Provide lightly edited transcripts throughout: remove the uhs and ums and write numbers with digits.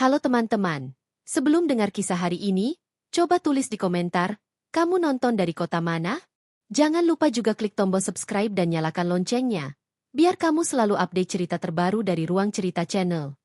Halo teman-teman, sebelum dengar kisah hari ini, coba tulis di komentar, kamu nonton dari kota mana? Jangan lupa juga klik tombol subscribe dan nyalakan loncengnya, biar kamu selalu update cerita terbaru dari Ruang Cerita Channel.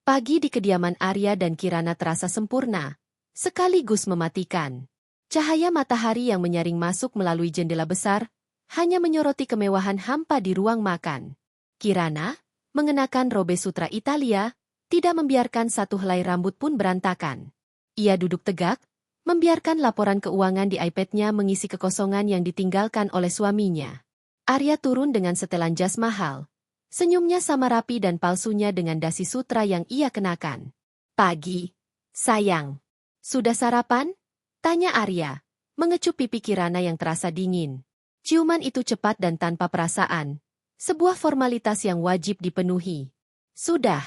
Pagi di kediaman Arya dan Kirana terasa sempurna, sekaligus mematikan. Cahaya matahari yang menyaring masuk melalui jendela besar, hanya menyoroti kemewahan hampa di ruang makan. Kirana, mengenakan robe sutra Italia, tidak membiarkan satu helai rambut pun berantakan. Ia duduk tegak, membiarkan laporan keuangan di iPad-nya mengisi kekosongan yang ditinggalkan oleh suaminya. Arya turun dengan setelan jas mahal. Senyumnya sama rapi dan palsunya dengan dasi sutra yang ia kenakan. Pagi, sayang. Sudah sarapan? Tanya Arya, mengecup pipi Kirana yang terasa dingin. Ciuman itu cepat dan tanpa perasaan. Sebuah formalitas yang wajib dipenuhi. Sudah.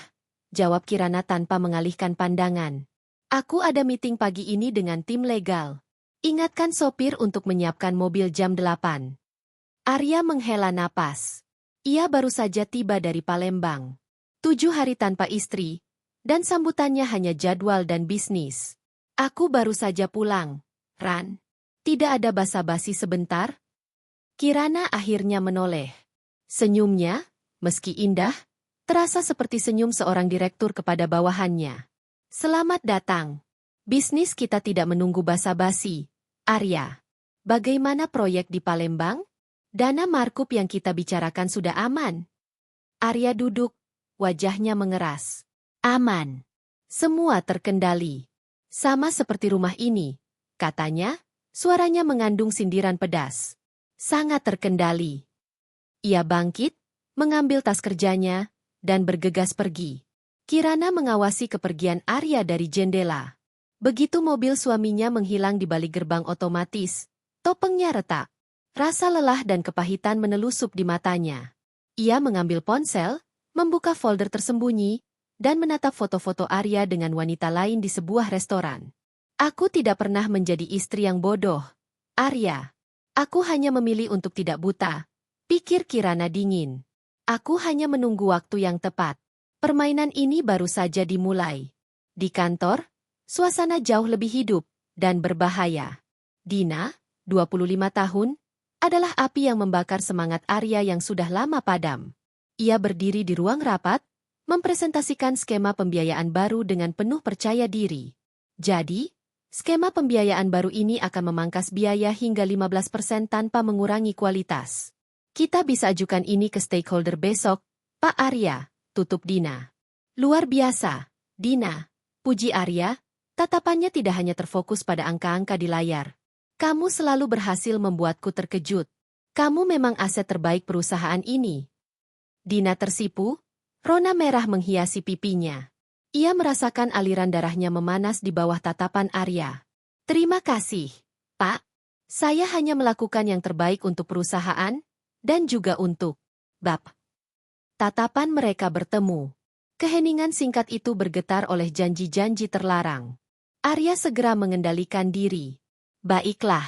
Jawab Kirana tanpa mengalihkan pandangan. Aku ada meeting pagi ini dengan tim legal. Ingatkan sopir untuk menyiapkan mobil jam 8. Arya menghela napas. Ia baru saja tiba dari Palembang. 7 hari tanpa istri, dan sambutannya hanya jadwal dan bisnis. Aku baru saja pulang, Ran. Tidak ada basa-basi sebentar? Kirana akhirnya menoleh. Senyumnya, meski indah, terasa seperti senyum seorang direktur kepada bawahannya. Selamat datang. Bisnis kita tidak menunggu basa-basi. Arya, bagaimana proyek di Palembang? Dana markup yang kita bicarakan sudah aman. Arya duduk, wajahnya mengeras. Aman. Semua terkendali. Sama seperti rumah ini, katanya, suaranya mengandung sindiran pedas. Sangat terkendali. Ia bangkit, mengambil tas kerjanya, dan bergegas pergi. Kirana mengawasi kepergian Arya dari jendela. Begitu mobil suaminya menghilang di balik gerbang otomatis, topengnya retak. Rasa lelah dan kepahitan menelusup di matanya. Ia mengambil ponsel, membuka folder tersembunyi, dan menatap foto-foto Arya dengan wanita lain di sebuah restoran. Aku tidak pernah menjadi istri yang bodoh, Arya. Aku hanya memilih untuk tidak buta, pikir Kirana dingin. Aku hanya menunggu waktu yang tepat. Permainan ini baru saja dimulai. Di kantor, suasana jauh lebih hidup dan berbahaya. Dina, 25 tahun, adalah api yang membakar semangat Arya yang sudah lama padam. Ia berdiri di ruang rapat, mempresentasikan skema pembiayaan baru dengan penuh percaya diri. Jadi, skema pembiayaan baru ini akan memangkas biaya hingga 15% tanpa mengurangi kualitas. Kita bisa ajukan ini ke stakeholder besok, Pak Arya, tutup Dina. Luar biasa, Dina, puji Arya, tatapannya tidak hanya terfokus pada angka-angka di layar. Kamu selalu berhasil membuatku terkejut. Kamu memang aset terbaik perusahaan ini. Dina tersipu, rona merah menghiasi pipinya. Ia merasakan aliran darahnya memanas di bawah tatapan Arya. Terima kasih, Pak. Saya hanya melakukan yang terbaik untuk perusahaan, dan juga untuk Bap. Tatapan mereka bertemu. Keheningan singkat itu bergetar oleh janji-janji terlarang. Arya segera mengendalikan diri. Baiklah,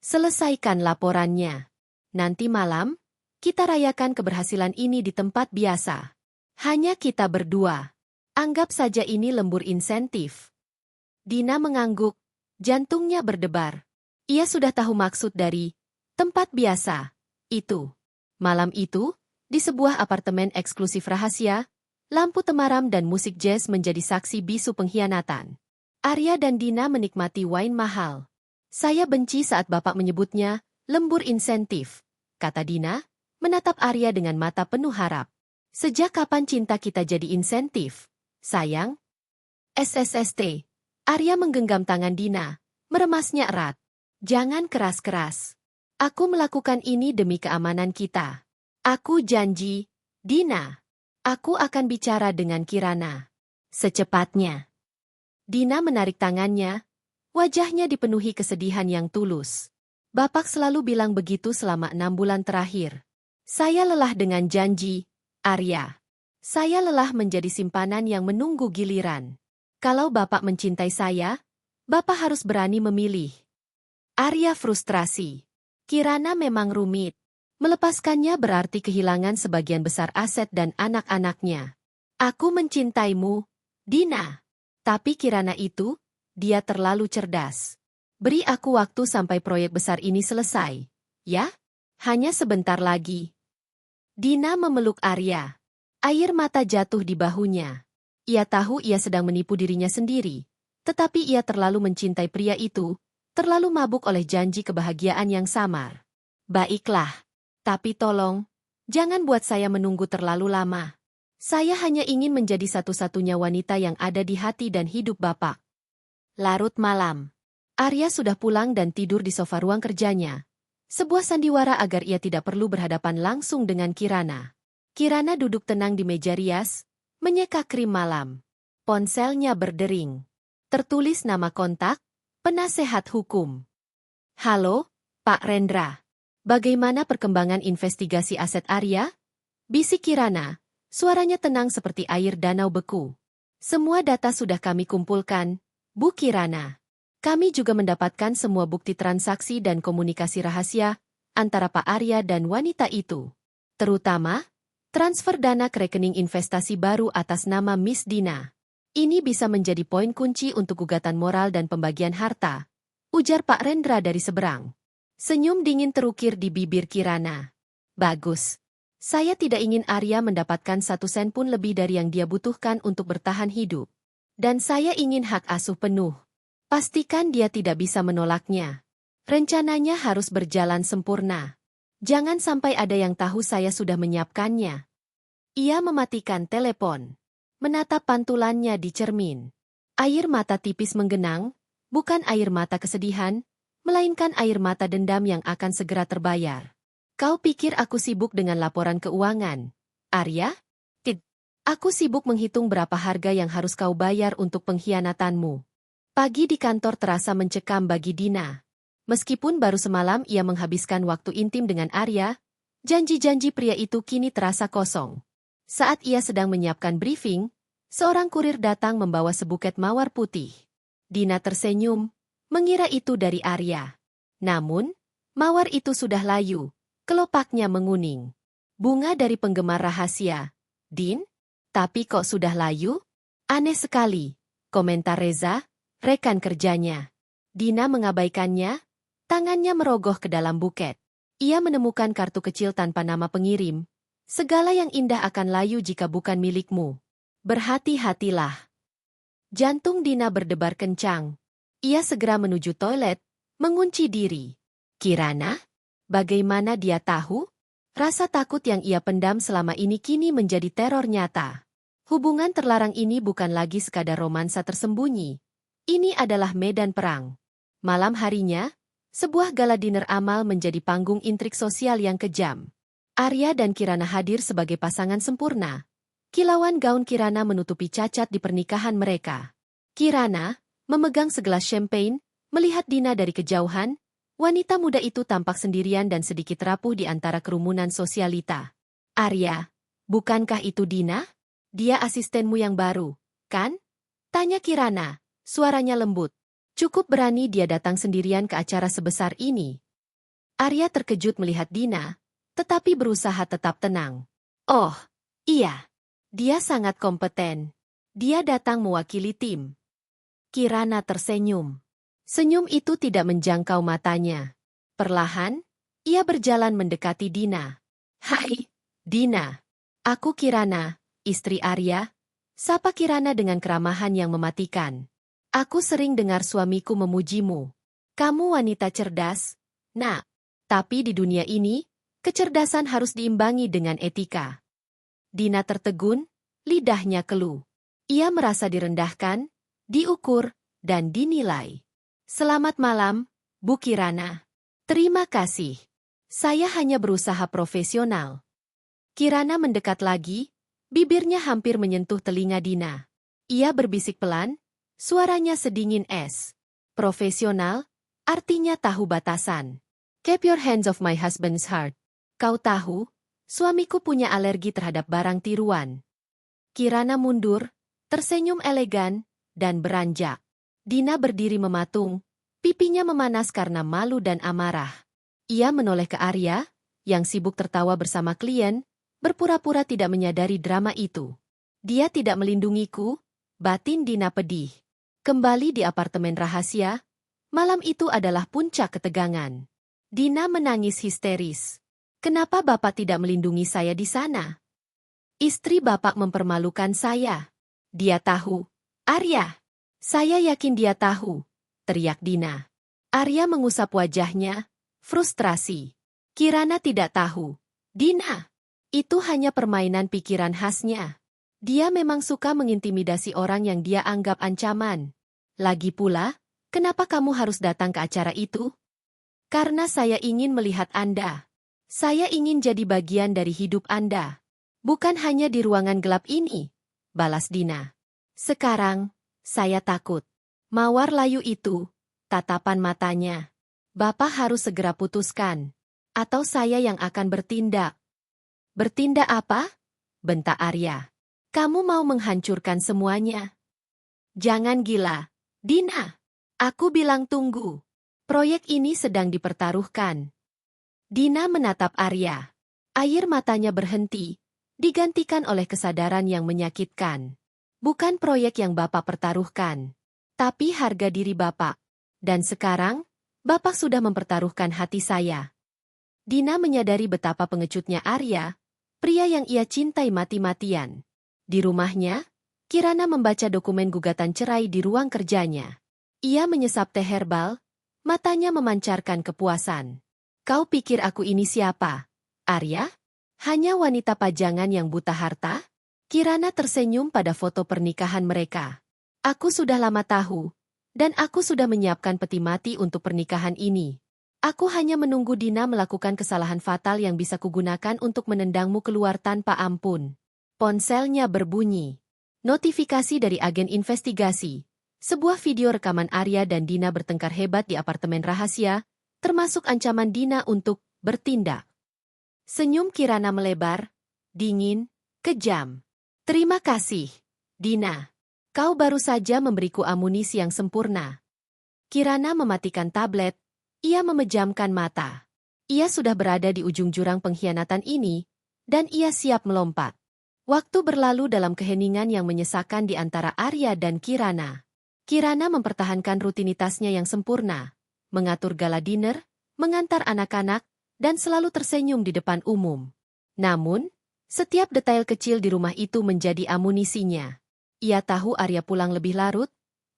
selesaikan laporannya. Nanti malam, kita rayakan keberhasilan ini di tempat biasa. Hanya kita berdua. Anggap saja ini lembur insentif. Dina mengangguk, jantungnya berdebar. Ia sudah tahu maksud dari tempat biasa. Itu. Malam itu, di sebuah apartemen eksklusif rahasia, lampu temaram dan musik jazz menjadi saksi bisu pengkhianatan. Arya dan Dina menikmati wine mahal. Saya benci saat Bapak menyebutnya lembur insentif, kata Dina, menatap Arya dengan mata penuh harap. Sejak kapan cinta kita jadi insentif, sayang? SSST. Arya menggenggam tangan Dina, meremasnya erat. Jangan keras-keras. Aku melakukan ini demi keamanan kita. Aku janji, Dina. Aku akan bicara dengan Kirana. Secepatnya. Dina menarik tangannya, wajahnya dipenuhi kesedihan yang tulus. Bapak selalu bilang begitu selama 6 bulan terakhir. Saya lelah dengan janji, Arya. Saya lelah menjadi simpanan yang menunggu giliran. Kalau Bapak mencintai saya, Bapak harus berani memilih. Arya frustrasi. Kirana memang rumit. Melepaskannya berarti kehilangan sebagian besar aset dan anak-anaknya. Aku mencintaimu, Dina. Tapi Kirana itu, dia terlalu cerdas. Beri aku waktu sampai proyek besar ini selesai. Ya? Hanya sebentar lagi. Dina memeluk Arya. Air mata jatuh di bahunya. Ia tahu ia sedang menipu dirinya sendiri. Tetapi ia terlalu mencintai pria itu, terlalu mabuk oleh janji kebahagiaan yang samar. Baiklah. Tapi tolong, jangan buat saya menunggu terlalu lama. Saya hanya ingin menjadi satu-satunya wanita yang ada di hati dan hidup Bapak. Larut malam. Arya sudah pulang dan tidur di sofa ruang kerjanya. Sebuah sandiwara agar ia tidak perlu berhadapan langsung dengan Kirana. Kirana duduk tenang di meja rias, menyeka krim malam. Ponselnya berdering. Tertulis nama kontak, penasehat hukum. Halo, Pak Rendra. Bagaimana perkembangan investigasi aset Arya? Bisik Kirana, suaranya tenang seperti air danau beku. Semua data sudah kami kumpulkan, Bu Kirana. Kami juga mendapatkan semua bukti transaksi dan komunikasi rahasia antara Pak Arya dan wanita itu. Terutama, transfer dana ke rekening investasi baru atas nama Miss Dina. Ini bisa menjadi poin kunci untuk gugatan moral dan pembagian harta, ujar Pak Rendra dari seberang. Senyum dingin terukir di bibir Kirana. Bagus. Saya tidak ingin Arya mendapatkan 1 sen pun lebih dari yang dia butuhkan untuk bertahan hidup. Dan saya ingin hak asuh penuh. Pastikan dia tidak bisa menolaknya. Rencananya harus berjalan sempurna. Jangan sampai ada yang tahu saya sudah menyiapkannya. Ia mematikan telepon. Menatap pantulannya di cermin. Air mata tipis menggenang, bukan air mata kesedihan, melainkan air mata dendam yang akan segera terbayar. Kau pikir aku sibuk dengan laporan keuangan, Arya? Tidak. Aku sibuk menghitung berapa harga yang harus kau bayar untuk pengkhianatanmu. Pagi di kantor terasa mencekam bagi Dina. Meskipun baru semalam ia menghabiskan waktu intim dengan Arya, janji-janji pria itu kini terasa kosong. Saat ia sedang menyiapkan briefing, seorang kurir datang membawa sebuket mawar putih. Dina tersenyum, mengira itu dari Arya. Namun, mawar itu sudah layu, kelopaknya menguning. Bunga dari penggemar rahasia. Din? Tapi kok sudah layu? Aneh sekali, komentar Reza, rekan kerjanya. Dina mengabaikannya, tangannya merogoh ke dalam buket. Ia menemukan kartu kecil tanpa nama pengirim. Segala yang indah akan layu jika bukan milikmu. Berhati-hatilah. Jantung Dina berdebar kencang. Ia segera menuju toilet, mengunci diri. Kirana? Bagaimana dia tahu? Rasa takut yang ia pendam selama ini kini menjadi teror nyata. Hubungan terlarang ini bukan lagi sekadar romansa tersembunyi. Ini adalah medan perang. Malam harinya, sebuah gala dinner amal menjadi panggung intrik sosial yang kejam. Arya dan Kirana hadir sebagai pasangan sempurna. Kilauan gaun Kirana menutupi cacat di pernikahan mereka. Kirana, memegang segelas champagne, melihat Dina dari kejauhan. Wanita muda itu tampak sendirian dan sedikit rapuh di antara kerumunan sosialita. Arya, bukankah itu Dina? Dia asistenmu yang baru, kan? Tanya Kirana. Suaranya lembut. Cukup berani dia datang sendirian ke acara sebesar ini. Arya terkejut melihat Dina, tetapi berusaha tetap tenang. Oh, iya. Dia sangat kompeten. Dia datang mewakili tim. Kirana tersenyum. Senyum itu tidak menjangkau matanya. Perlahan, ia berjalan mendekati Dina. Hai, Dina. Aku Kirana, istri Arya. Sapa Kirana dengan keramahan yang mematikan. Aku sering dengar suamiku memujimu. Kamu wanita cerdas, nak. Tapi di dunia ini, kecerdasan harus diimbangi dengan etika. Dina tertegun, lidahnya keluh. Ia merasa direndahkan, diukur, dan dinilai. Selamat malam, Bu Kirana. Terima kasih. Saya hanya berusaha profesional. Kirana mendekat lagi, bibirnya hampir menyentuh telinga Dina. Ia berbisik pelan, suaranya sedingin es. Profesional, artinya tahu batasan. Keep your hands off my husband's heart. Kau tahu, suamiku punya alergi terhadap barang tiruan. Kirana mundur, tersenyum elegan, dan beranjak. Dina berdiri mematung, pipinya memanas karena malu dan amarah. Ia menoleh ke Arya, yang sibuk tertawa bersama klien, berpura-pura tidak menyadari drama itu. Dia tidak melindungiku, Batin Dina pedih. Kembali di apartemen rahasia, malam itu adalah puncak ketegangan. Dina menangis histeris. Kenapa Bapak tidak melindungi saya di sana? Istri Bapak mempermalukan saya. Dia tahu. Arya. Saya yakin dia tahu, teriak Dina. Arya mengusap wajahnya, frustrasi. Kirana tidak tahu. Dina. Itu hanya permainan pikiran khasnya. Dia memang suka mengintimidasi orang yang dia anggap ancaman. Lagi pula, kenapa kamu harus datang ke acara itu? Karena saya ingin melihat Anda. Saya ingin jadi bagian dari hidup Anda. Bukan hanya di ruangan gelap ini, balas Dina. Sekarang, saya takut. Mawar layu itu, tatapan matanya. Bapak harus segera putuskan. Atau saya yang akan bertindak. Bertindak apa? Bentak Arya. Kamu mau menghancurkan semuanya? Jangan gila. Dina. Aku bilang tunggu. Proyek ini sedang dipertaruhkan. Dina menatap Arya. Air matanya berhenti. Digantikan oleh kesadaran yang menyakitkan. Bukan proyek yang Bapak pertaruhkan, tapi harga diri Bapak. Dan sekarang, Bapak sudah mempertaruhkan hati saya. Dina menyadari betapa pengecutnya Arya, pria yang ia cintai mati-matian. Di rumahnya, Kirana membaca dokumen gugatan cerai di ruang kerjanya. Ia menyesap teh herbal, matanya memancarkan kepuasan. Kau pikir aku ini siapa, Arya? Hanya wanita pajangan yang buta harta? Kirana tersenyum pada foto pernikahan mereka. Aku sudah lama tahu, dan aku sudah menyiapkan peti mati untuk pernikahan ini. Aku hanya menunggu Dina melakukan kesalahan fatal yang bisa kugunakan untuk menendangmu keluar tanpa ampun. Ponselnya berbunyi. Notifikasi dari agen investigasi. Sebuah video rekaman Arya dan Dina bertengkar hebat di apartemen rahasia, termasuk ancaman Dina untuk bertindak. Senyum Kirana melebar, dingin, kejam. Terima kasih, Dina. Kau baru saja memberiku amunisi yang sempurna. Kirana mematikan tablet, ia memejamkan mata. Ia sudah berada di ujung jurang pengkhianatan ini, dan ia siap melompat. Waktu berlalu dalam keheningan yang menyesakan di antara Arya dan Kirana. Kirana mempertahankan rutinitasnya yang sempurna, mengatur gala dinner, mengantar anak-anak, dan selalu tersenyum di depan umum. Namun, setiap detail kecil di rumah itu menjadi amunisinya. Ia tahu Arya pulang lebih larut,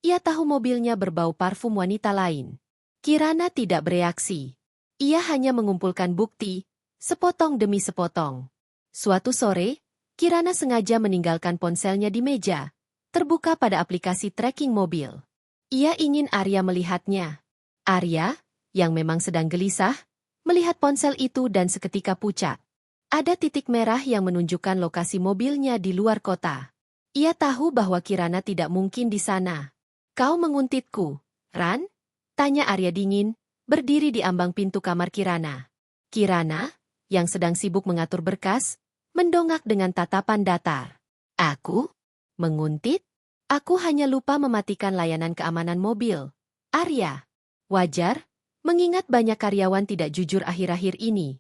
ia tahu mobilnya berbau parfum wanita lain. Kirana tidak bereaksi. Ia hanya mengumpulkan bukti, sepotong demi sepotong. Suatu sore, Kirana sengaja meninggalkan ponselnya di meja, terbuka pada aplikasi tracking mobil. Ia ingin Arya melihatnya. Arya, yang memang sedang gelisah, melihat ponsel itu dan seketika pucat. Ada titik merah yang menunjukkan lokasi mobilnya di luar kota. Ia tahu bahwa Kirana tidak mungkin di sana. Kau menguntitku, Ran? Tanya Arya dingin, berdiri di ambang pintu kamar Kirana. Kirana, yang sedang sibuk mengatur berkas, mendongak dengan tatapan datar. Aku? Menguntit? Aku hanya lupa mematikan layanan keamanan mobil. Arya. Wajar, mengingat banyak karyawan tidak jujur akhir-akhir ini.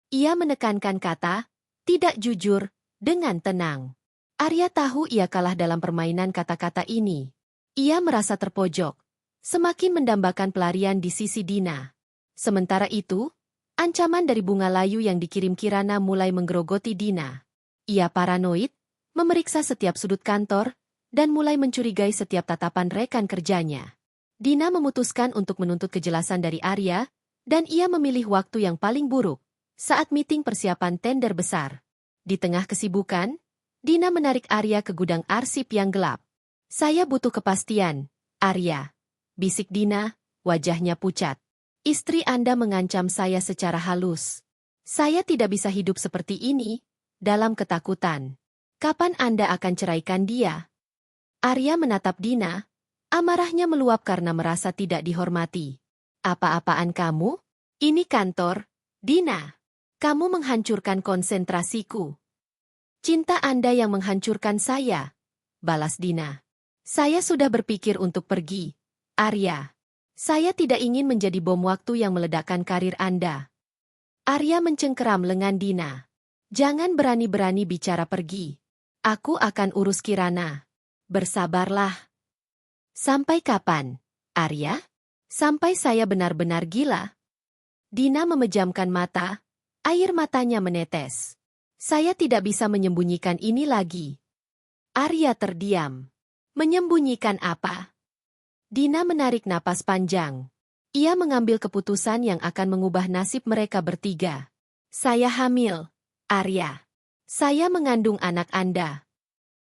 Ia menekankan kata, tidak jujur, dengan tenang. Arya tahu ia kalah dalam permainan kata-kata ini. Ia merasa terpojok, semakin mendambakan pelarian di sisi Dina. Sementara itu, ancaman dari bunga layu yang dikirim Kirana mulai menggerogoti Dina. Ia paranoid, memeriksa setiap sudut kantor, dan mulai mencurigai setiap tatapan rekan kerjanya. Dina memutuskan untuk menuntut kejelasan dari Arya, dan ia memilih waktu yang paling buruk, saat meeting persiapan tender besar. Di tengah kesibukan, Dina menarik Arya ke gudang arsip yang gelap. Saya butuh kepastian, Arya. Bisik Dina, wajahnya pucat. Istri Anda mengancam saya secara halus. Saya tidak bisa hidup seperti ini, dalam ketakutan. Kapan Anda akan ceraikan dia? Arya menatap Dina. Amarahnya meluap karena merasa tidak dihormati. Apa-apaan kamu? Ini kantor, Dina. Kamu menghancurkan konsentrasiku. Cinta Anda yang menghancurkan saya, balas Dina. Saya sudah berpikir untuk pergi, Arya. Saya tidak ingin menjadi bom waktu yang meledakkan karir Anda. Arya mencengkeram lengan Dina. Jangan berani-berani bicara pergi. Aku akan urus Kirana. Bersabarlah. Sampai kapan, Arya? Sampai saya benar-benar gila? Dina memejamkan mata, air matanya menetes. Saya tidak bisa menyembunyikan ini lagi. Arya terdiam. Menyembunyikan apa? Dina menarik napas panjang. Ia mengambil keputusan yang akan mengubah nasib mereka bertiga. Saya hamil, Arya. Saya mengandung anak Anda.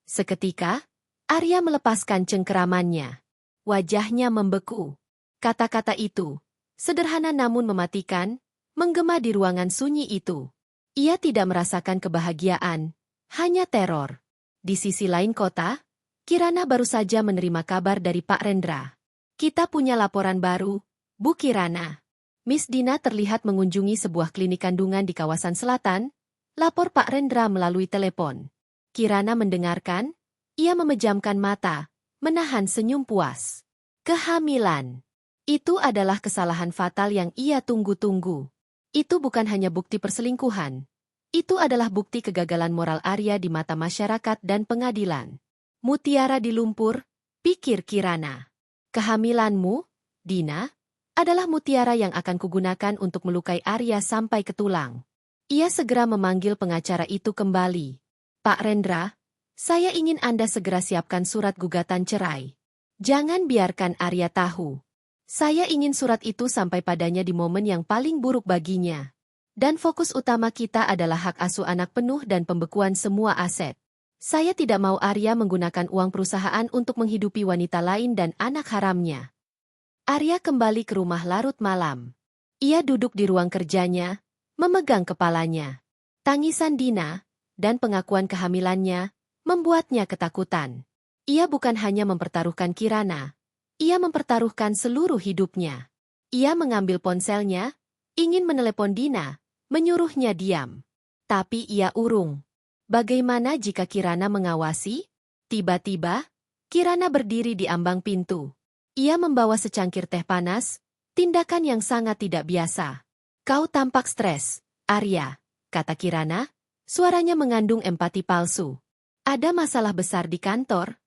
Seketika, Arya melepaskan cengkeramannya. Wajahnya membeku. Kata-kata itu, sederhana namun mematikan, menggema di ruangan sunyi itu. Ia tidak merasakan kebahagiaan, hanya teror. Di sisi lain kota, Kirana baru saja menerima kabar dari Pak Rendra. Kita punya laporan baru, Bu Kirana. Miss Dina terlihat mengunjungi sebuah klinik kandungan di kawasan selatan, lapor Pak Rendra melalui telepon. Kirana mendengarkan, ia memejamkan mata, menahan senyum puas. Kehamilan. Itu adalah kesalahan fatal yang ia tunggu-tunggu. Itu bukan hanya bukti perselingkuhan. Itu adalah bukti kegagalan moral Arya di mata masyarakat dan pengadilan. Mutiara di lumpur, pikir Kirana. Kehamilanmu, Dina, adalah mutiara yang akan kugunakan untuk melukai Arya sampai ke tulang. Ia segera memanggil pengacara itu kembali. Pak Rendra, saya ingin Anda segera siapkan surat gugatan cerai. Jangan biarkan Arya tahu. Saya ingin surat itu sampai padanya di momen yang paling buruk baginya. Dan fokus utama kita adalah hak asuh anak penuh dan pembekuan semua aset. Saya tidak mau Arya menggunakan uang perusahaan untuk menghidupi wanita lain dan anak haramnya. Arya kembali ke rumah larut malam. Ia duduk di ruang kerjanya, memegang kepalanya. Tangisan Dina dan pengakuan kehamilannya membuatnya ketakutan. Ia bukan hanya mempertaruhkan Kirana, ia mempertaruhkan seluruh hidupnya. Ia mengambil ponselnya, ingin menelepon Dina, menyuruhnya diam. Tapi ia urung. Bagaimana jika Kirana mengawasi? Tiba-tiba, Kirana berdiri di ambang pintu. Ia membawa secangkir teh panas, tindakan yang sangat tidak biasa. Kau tampak stres, Arya, kata Kirana, suaranya mengandung empati palsu. Ada masalah besar di kantor?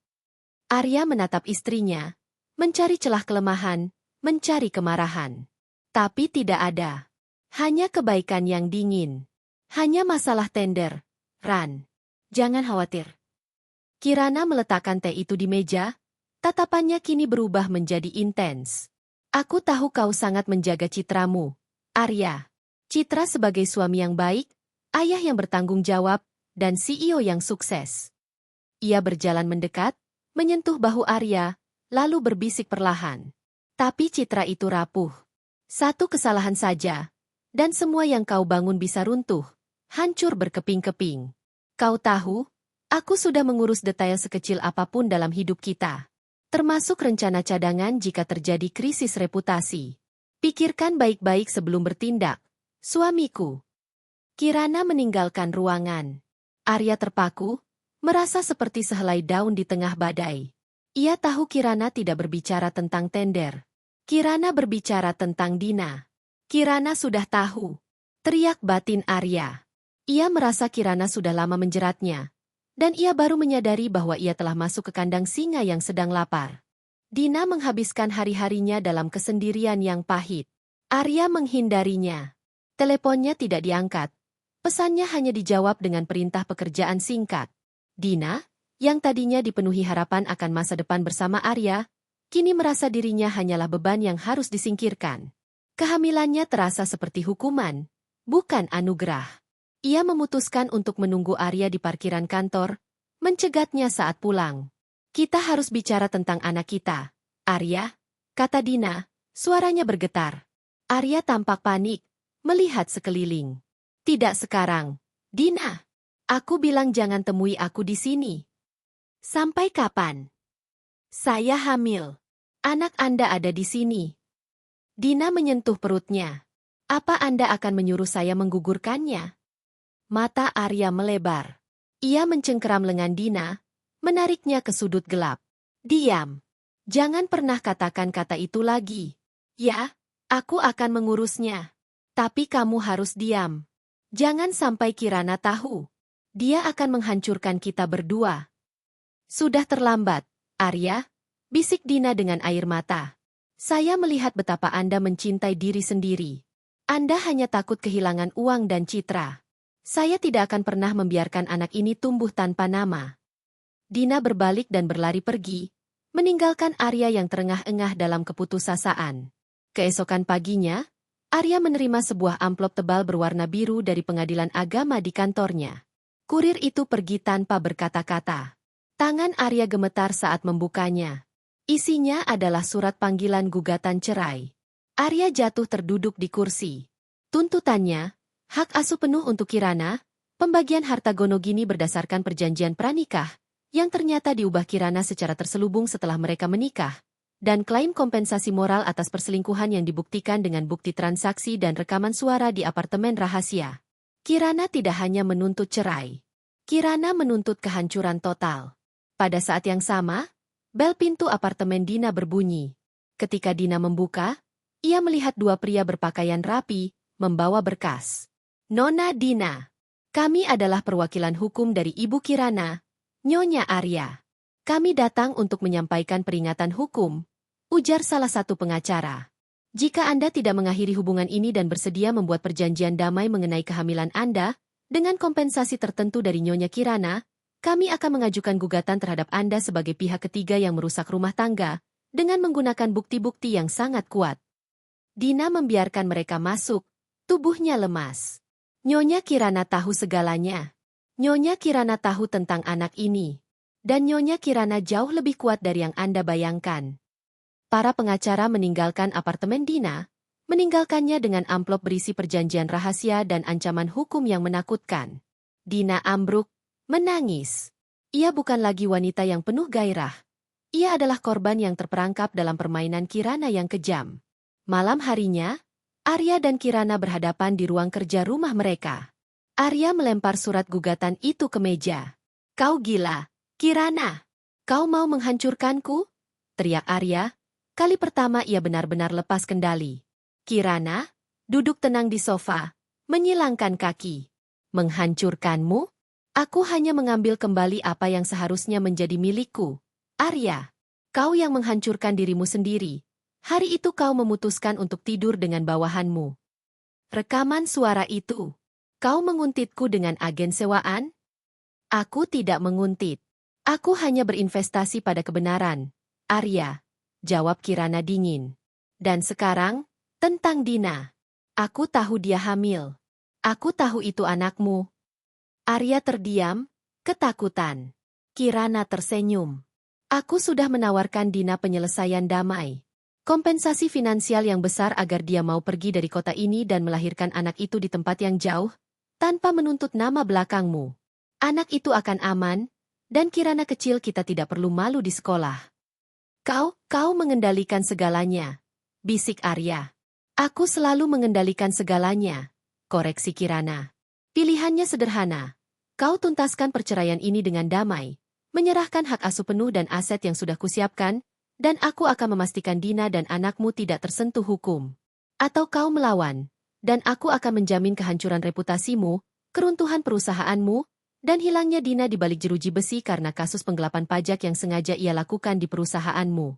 Arya menatap istrinya, mencari celah kelemahan, mencari kemarahan. Tapi tidak ada. Hanya kebaikan yang dingin. Hanya masalah tender. Ran, jangan khawatir. Kirana meletakkan teh itu di meja, tatapannya kini berubah menjadi intens. Aku tahu kau sangat menjaga citramu, Arya. Citra sebagai suami yang baik, ayah yang bertanggung jawab, dan CEO yang sukses. Ia berjalan mendekat, menyentuh bahu Arya, lalu berbisik perlahan. Tapi citra itu rapuh. Satu kesalahan saja, dan semua yang kau bangun bisa runtuh, hancur berkeping-keping. Kau tahu, aku sudah mengurus detail sekecil apapun dalam hidup kita. Termasuk rencana cadangan jika terjadi krisis reputasi. Pikirkan baik-baik sebelum bertindak, suamiku. Kirana meninggalkan ruangan. Arya terpaku, merasa seperti sehelai daun di tengah badai. Ia tahu Kirana tidak berbicara tentang tender. Kirana berbicara tentang Dina. Kirana sudah tahu. Teriak batin Arya. Ia merasa Kirana sudah lama menjeratnya. Dan ia baru menyadari bahwa ia telah masuk ke kandang singa yang sedang lapar. Dina menghabiskan hari-harinya dalam kesendirian yang pahit. Arya menghindarinya. Teleponnya tidak diangkat. Pesannya hanya dijawab dengan perintah pekerjaan singkat. Dina, yang tadinya dipenuhi harapan akan masa depan bersama Arya, kini merasa dirinya hanyalah beban yang harus disingkirkan. Kehamilannya terasa seperti hukuman, bukan anugerah. Ia memutuskan untuk menunggu Arya di parkiran kantor, mencegatnya saat pulang. Kita harus bicara tentang anak kita, Arya, kata Dina, suaranya bergetar. Arya tampak panik, melihat sekeliling. Tidak sekarang, Dina. Aku bilang jangan temui aku di sini. Sampai kapan? Saya hamil. Anak Anda ada di sini. Dina menyentuh perutnya. Apa Anda akan menyuruh saya menggugurkannya? Mata Arya melebar. Ia mencengkeram lengan Dina, menariknya ke sudut gelap. Diam. Jangan pernah katakan kata itu lagi. Ya, aku akan mengurusnya. Tapi kamu harus diam. Jangan sampai Kirana tahu. Dia akan menghancurkan kita berdua. Sudah terlambat, Arya, bisik Dina dengan air mata. Saya melihat betapa Anda mencintai diri sendiri. Anda hanya takut kehilangan uang dan citra. Saya tidak akan pernah membiarkan anak ini tumbuh tanpa nama. Dina berbalik dan berlari pergi, meninggalkan Arya yang terengah-engah dalam keputusasaan. Keesokan paginya, Arya menerima sebuah amplop tebal berwarna biru dari pengadilan agama di kantornya. Kurir itu pergi tanpa berkata-kata. Tangan Arya gemetar saat membukanya. Isinya adalah surat panggilan gugatan cerai. Arya jatuh terduduk di kursi. Tuntutannya, hak asuh penuh untuk Kirana, pembagian harta Gonogini berdasarkan perjanjian pranikah, yang ternyata diubah Kirana secara terselubung setelah mereka menikah, dan klaim kompensasi moral atas perselingkuhan yang dibuktikan dengan bukti transaksi dan rekaman suara di apartemen rahasia. Kirana tidak hanya menuntut cerai. Kirana menuntut kehancuran total. Pada saat yang sama, bel pintu apartemen Dina berbunyi. Ketika Dina membuka, ia melihat dua pria berpakaian rapi, membawa berkas. Nona Dina, kami adalah perwakilan hukum dari Ibu Kirana, Nyonya Arya. Kami datang untuk menyampaikan peringatan hukum, ujar salah satu pengacara. Jika Anda tidak mengakhiri hubungan ini dan bersedia membuat perjanjian damai mengenai kehamilan Anda, dengan kompensasi tertentu dari Nyonya Kirana, kami akan mengajukan gugatan terhadap Anda sebagai pihak ketiga yang merusak rumah tangga, dengan menggunakan bukti-bukti yang sangat kuat. Dina membiarkan mereka masuk, tubuhnya lemas. Nyonya Kirana tahu segalanya. Nyonya Kirana tahu tentang anak ini. Dan Nyonya Kirana jauh lebih kuat dari yang Anda bayangkan. Para pengacara meninggalkan apartemen Dina, meninggalkannya dengan amplop berisi perjanjian rahasia dan ancaman hukum yang menakutkan. Dina ambruk, menangis. Ia bukan lagi wanita yang penuh gairah. Ia adalah korban yang terperangkap dalam permainan Kirana yang kejam. Malam harinya, Arya dan Kirana berhadapan di ruang kerja rumah mereka. Arya melempar surat gugatan itu ke meja. Kau gila, Kirana. Kau mau menghancurkanku? Teriak Arya. Kali pertama ia benar-benar lepas kendali. Kirana, duduk tenang di sofa, menyilangkan kaki. Menghancurkanmu? Aku hanya mengambil kembali apa yang seharusnya menjadi milikku. Arya, kau yang menghancurkan dirimu sendiri. Hari itu kau memutuskan untuk tidur dengan bawahanmu. Rekaman suara itu. Kau menguntitku dengan agen sewaan? Aku tidak menguntit. Aku hanya berinvestasi pada kebenaran. Arya, jawab Kirana dingin. Dan sekarang, tentang Dina. Aku tahu dia hamil. Aku tahu itu anakmu. Arya terdiam, ketakutan. Kirana tersenyum. Aku sudah menawarkan Dina penyelesaian damai. Kompensasi finansial yang besar agar dia mau pergi dari kota ini dan melahirkan anak itu di tempat yang jauh, tanpa menuntut nama belakangmu. Anak itu akan aman, dan Kirana kecil kita tidak perlu malu di sekolah. Kau mengendalikan segalanya, bisik Arya. Aku selalu mengendalikan segalanya, koreksi Kirana. Pilihannya sederhana. Kau tuntaskan perceraian ini dengan damai, menyerahkan hak asuh penuh dan aset yang sudah kusiapkan, dan aku akan memastikan Dina dan anakmu tidak tersentuh hukum. Atau kau melawan, dan aku akan menjamin kehancuran reputasimu, keruntuhan perusahaanmu, dan hilangnya Dina di balik jeruji besi karena kasus penggelapan pajak yang sengaja ia lakukan di perusahaanmu.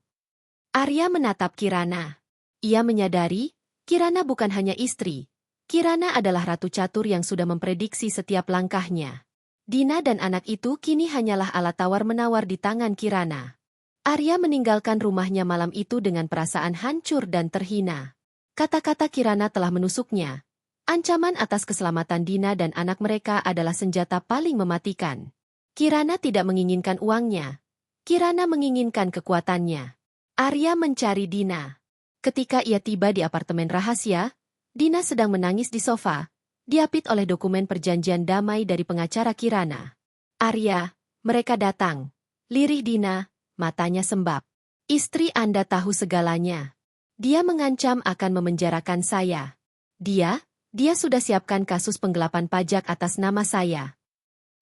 Arya menatap Kirana. Ia menyadari, Kirana bukan hanya istri. Kirana adalah ratu catur yang sudah memprediksi setiap langkahnya. Dina dan anak itu kini hanyalah alat tawar-menawar di tangan Kirana. Arya meninggalkan rumahnya malam itu dengan perasaan hancur dan terhina. Kata-kata Kirana telah menusuknya. Ancaman atas keselamatan Dina dan anak mereka adalah senjata paling mematikan. Kirana tidak menginginkan uangnya. Kirana menginginkan kekuatannya. Arya mencari Dina. Ketika ia tiba di apartemen rahasia, Dina sedang menangis di sofa, diapit oleh dokumen perjanjian damai dari pengacara Kirana. Arya, mereka datang. Lirih Dina, matanya sembab. Istri Anda tahu segalanya. Dia mengancam akan memenjarakan saya. Dia sudah siapkan kasus penggelapan pajak atas nama saya.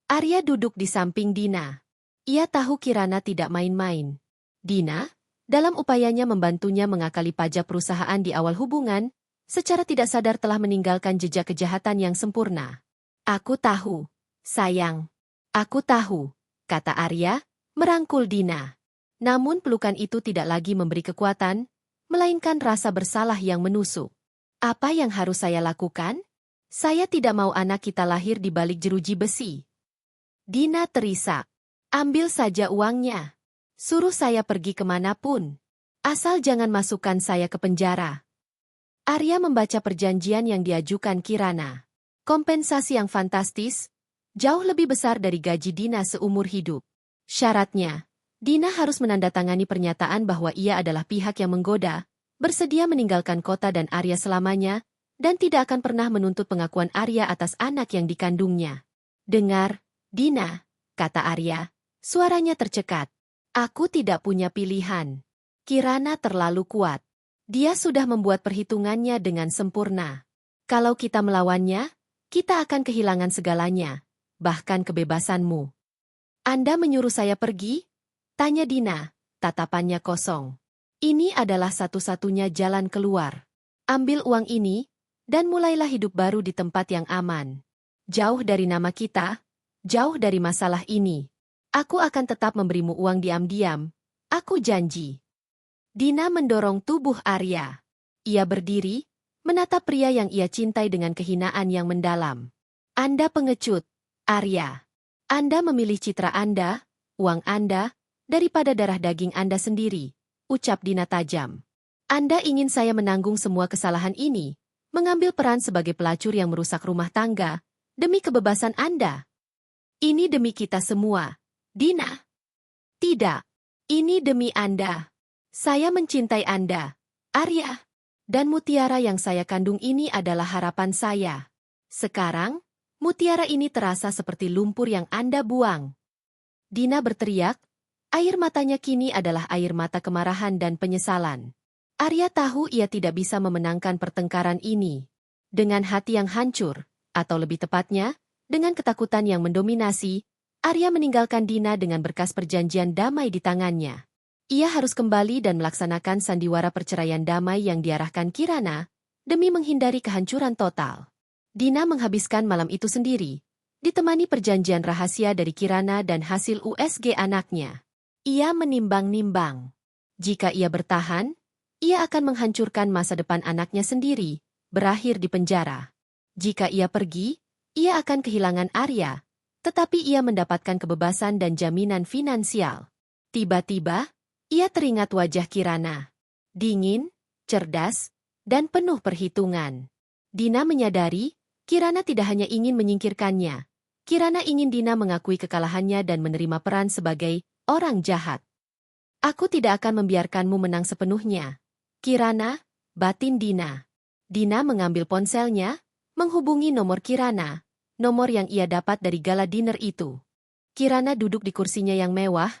Arya duduk di samping Dina. Ia tahu Kirana tidak main-main. Dina, dalam upayanya membantunya mengakali pajak perusahaan di awal hubungan, secara tidak sadar telah meninggalkan jejak kejahatan yang sempurna. Aku tahu, sayang. Aku tahu, kata Arya, merangkul Dina. Namun pelukan itu tidak lagi memberi kekuatan, melainkan rasa bersalah yang menusuk. Apa yang harus saya lakukan? Saya tidak mau anak kita lahir di balik jeruji besi. Dina terisak. Ambil saja uangnya. Suruh saya pergi kemanapun. Asal jangan masukkan saya ke penjara. Arya membaca perjanjian yang diajukan Kirana. Kompensasi yang fantastis, jauh lebih besar dari gaji Dina seumur hidup. Syaratnya, Dina harus menandatangani pernyataan bahwa ia adalah pihak yang menggoda, bersedia meninggalkan kota dan Arya selamanya, dan tidak akan pernah menuntut pengakuan Arya atas anak yang dikandungnya. Dengar, Dina, kata Arya, suaranya tercekat. Aku tidak punya pilihan. Kirana terlalu kuat. Dia sudah membuat perhitungannya dengan sempurna. Kalau kita melawannya, kita akan kehilangan segalanya, bahkan kebebasanmu. Anda menyuruh saya pergi? Tanya Dina, tatapannya kosong. Ini adalah satu-satunya jalan keluar. Ambil uang ini, dan mulailah hidup baru di tempat yang aman. Jauh dari nama kita, jauh dari masalah ini. Aku akan tetap memberimu uang diam-diam. Aku janji. Dina mendorong tubuh Arya. Ia berdiri, menatap pria yang ia cintai dengan kehinaan yang mendalam. Anda pengecut, Arya. Anda memilih citra Anda, uang Anda, daripada darah daging Anda sendiri, ucap Dina tajam. Anda ingin saya menanggung semua kesalahan ini, mengambil peran sebagai pelacur yang merusak rumah tangga, demi kebebasan Anda. Ini demi kita semua, Dina. Tidak, ini demi Anda. Saya mencintai Anda, Arya. Dan mutiara yang saya kandung ini adalah harapan saya. Sekarang, mutiara ini terasa seperti lumpur yang Anda buang. Dina berteriak, air matanya kini adalah air mata kemarahan dan penyesalan. Arya tahu ia tidak bisa memenangkan pertengkaran ini. Dengan hati yang hancur, atau lebih tepatnya, dengan ketakutan yang mendominasi, Arya meninggalkan Dina dengan berkas perjanjian damai di tangannya. Ia harus kembali dan melaksanakan sandiwara perceraian damai yang diarahkan Kirana, demi menghindari kehancuran total. Dina menghabiskan malam itu sendiri, ditemani perjanjian rahasia dari Kirana dan hasil USG anaknya. Ia menimbang-nimbang. Jika ia bertahan, ia akan menghancurkan masa depan anaknya sendiri, berakhir di penjara. Jika ia pergi, ia akan kehilangan Arya, tetapi ia mendapatkan kebebasan dan jaminan finansial. Tiba-tiba, ia teringat wajah Kirana. Dingin, cerdas, dan penuh perhitungan. Dina menyadari, Kirana tidak hanya ingin menyingkirkannya. Kirana ingin Dina mengakui kekalahannya dan menerima peran sebagai orang jahat. Aku tidak akan membiarkanmu menang sepenuhnya. Kirana, batin Dina. Dina mengambil ponselnya, menghubungi nomor Kirana, nomor yang ia dapat dari gala dinner itu. Kirana duduk di kursinya yang mewah,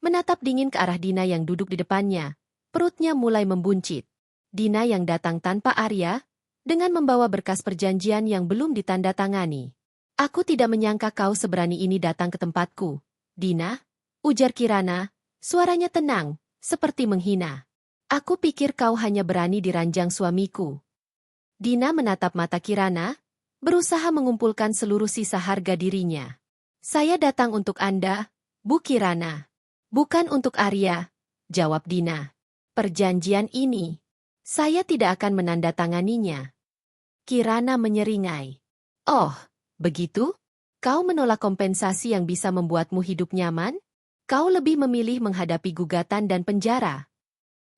menatap dingin ke arah Dina yang duduk di depannya. Perutnya mulai membuncit. Dina yang datang tanpa Arya, dengan membawa berkas perjanjian yang belum ditandatangani. Aku tidak menyangka kau seberani ini datang ke tempatku, Dina, ujar Kirana, suaranya tenang, seperti menghina. Aku pikir kau hanya berani di ranjang suamiku. Dina menatap mata Kirana, berusaha mengumpulkan seluruh sisa harga dirinya. Saya datang untuk Anda, Bu Kirana. Bukan untuk Arya, jawab Dina. Perjanjian ini, saya tidak akan menandatanganinya. Kirana menyeringai. Oh, begitu? Kau menolak kompensasi yang bisa membuatmu hidup nyaman? Kau lebih memilih menghadapi gugatan dan penjara.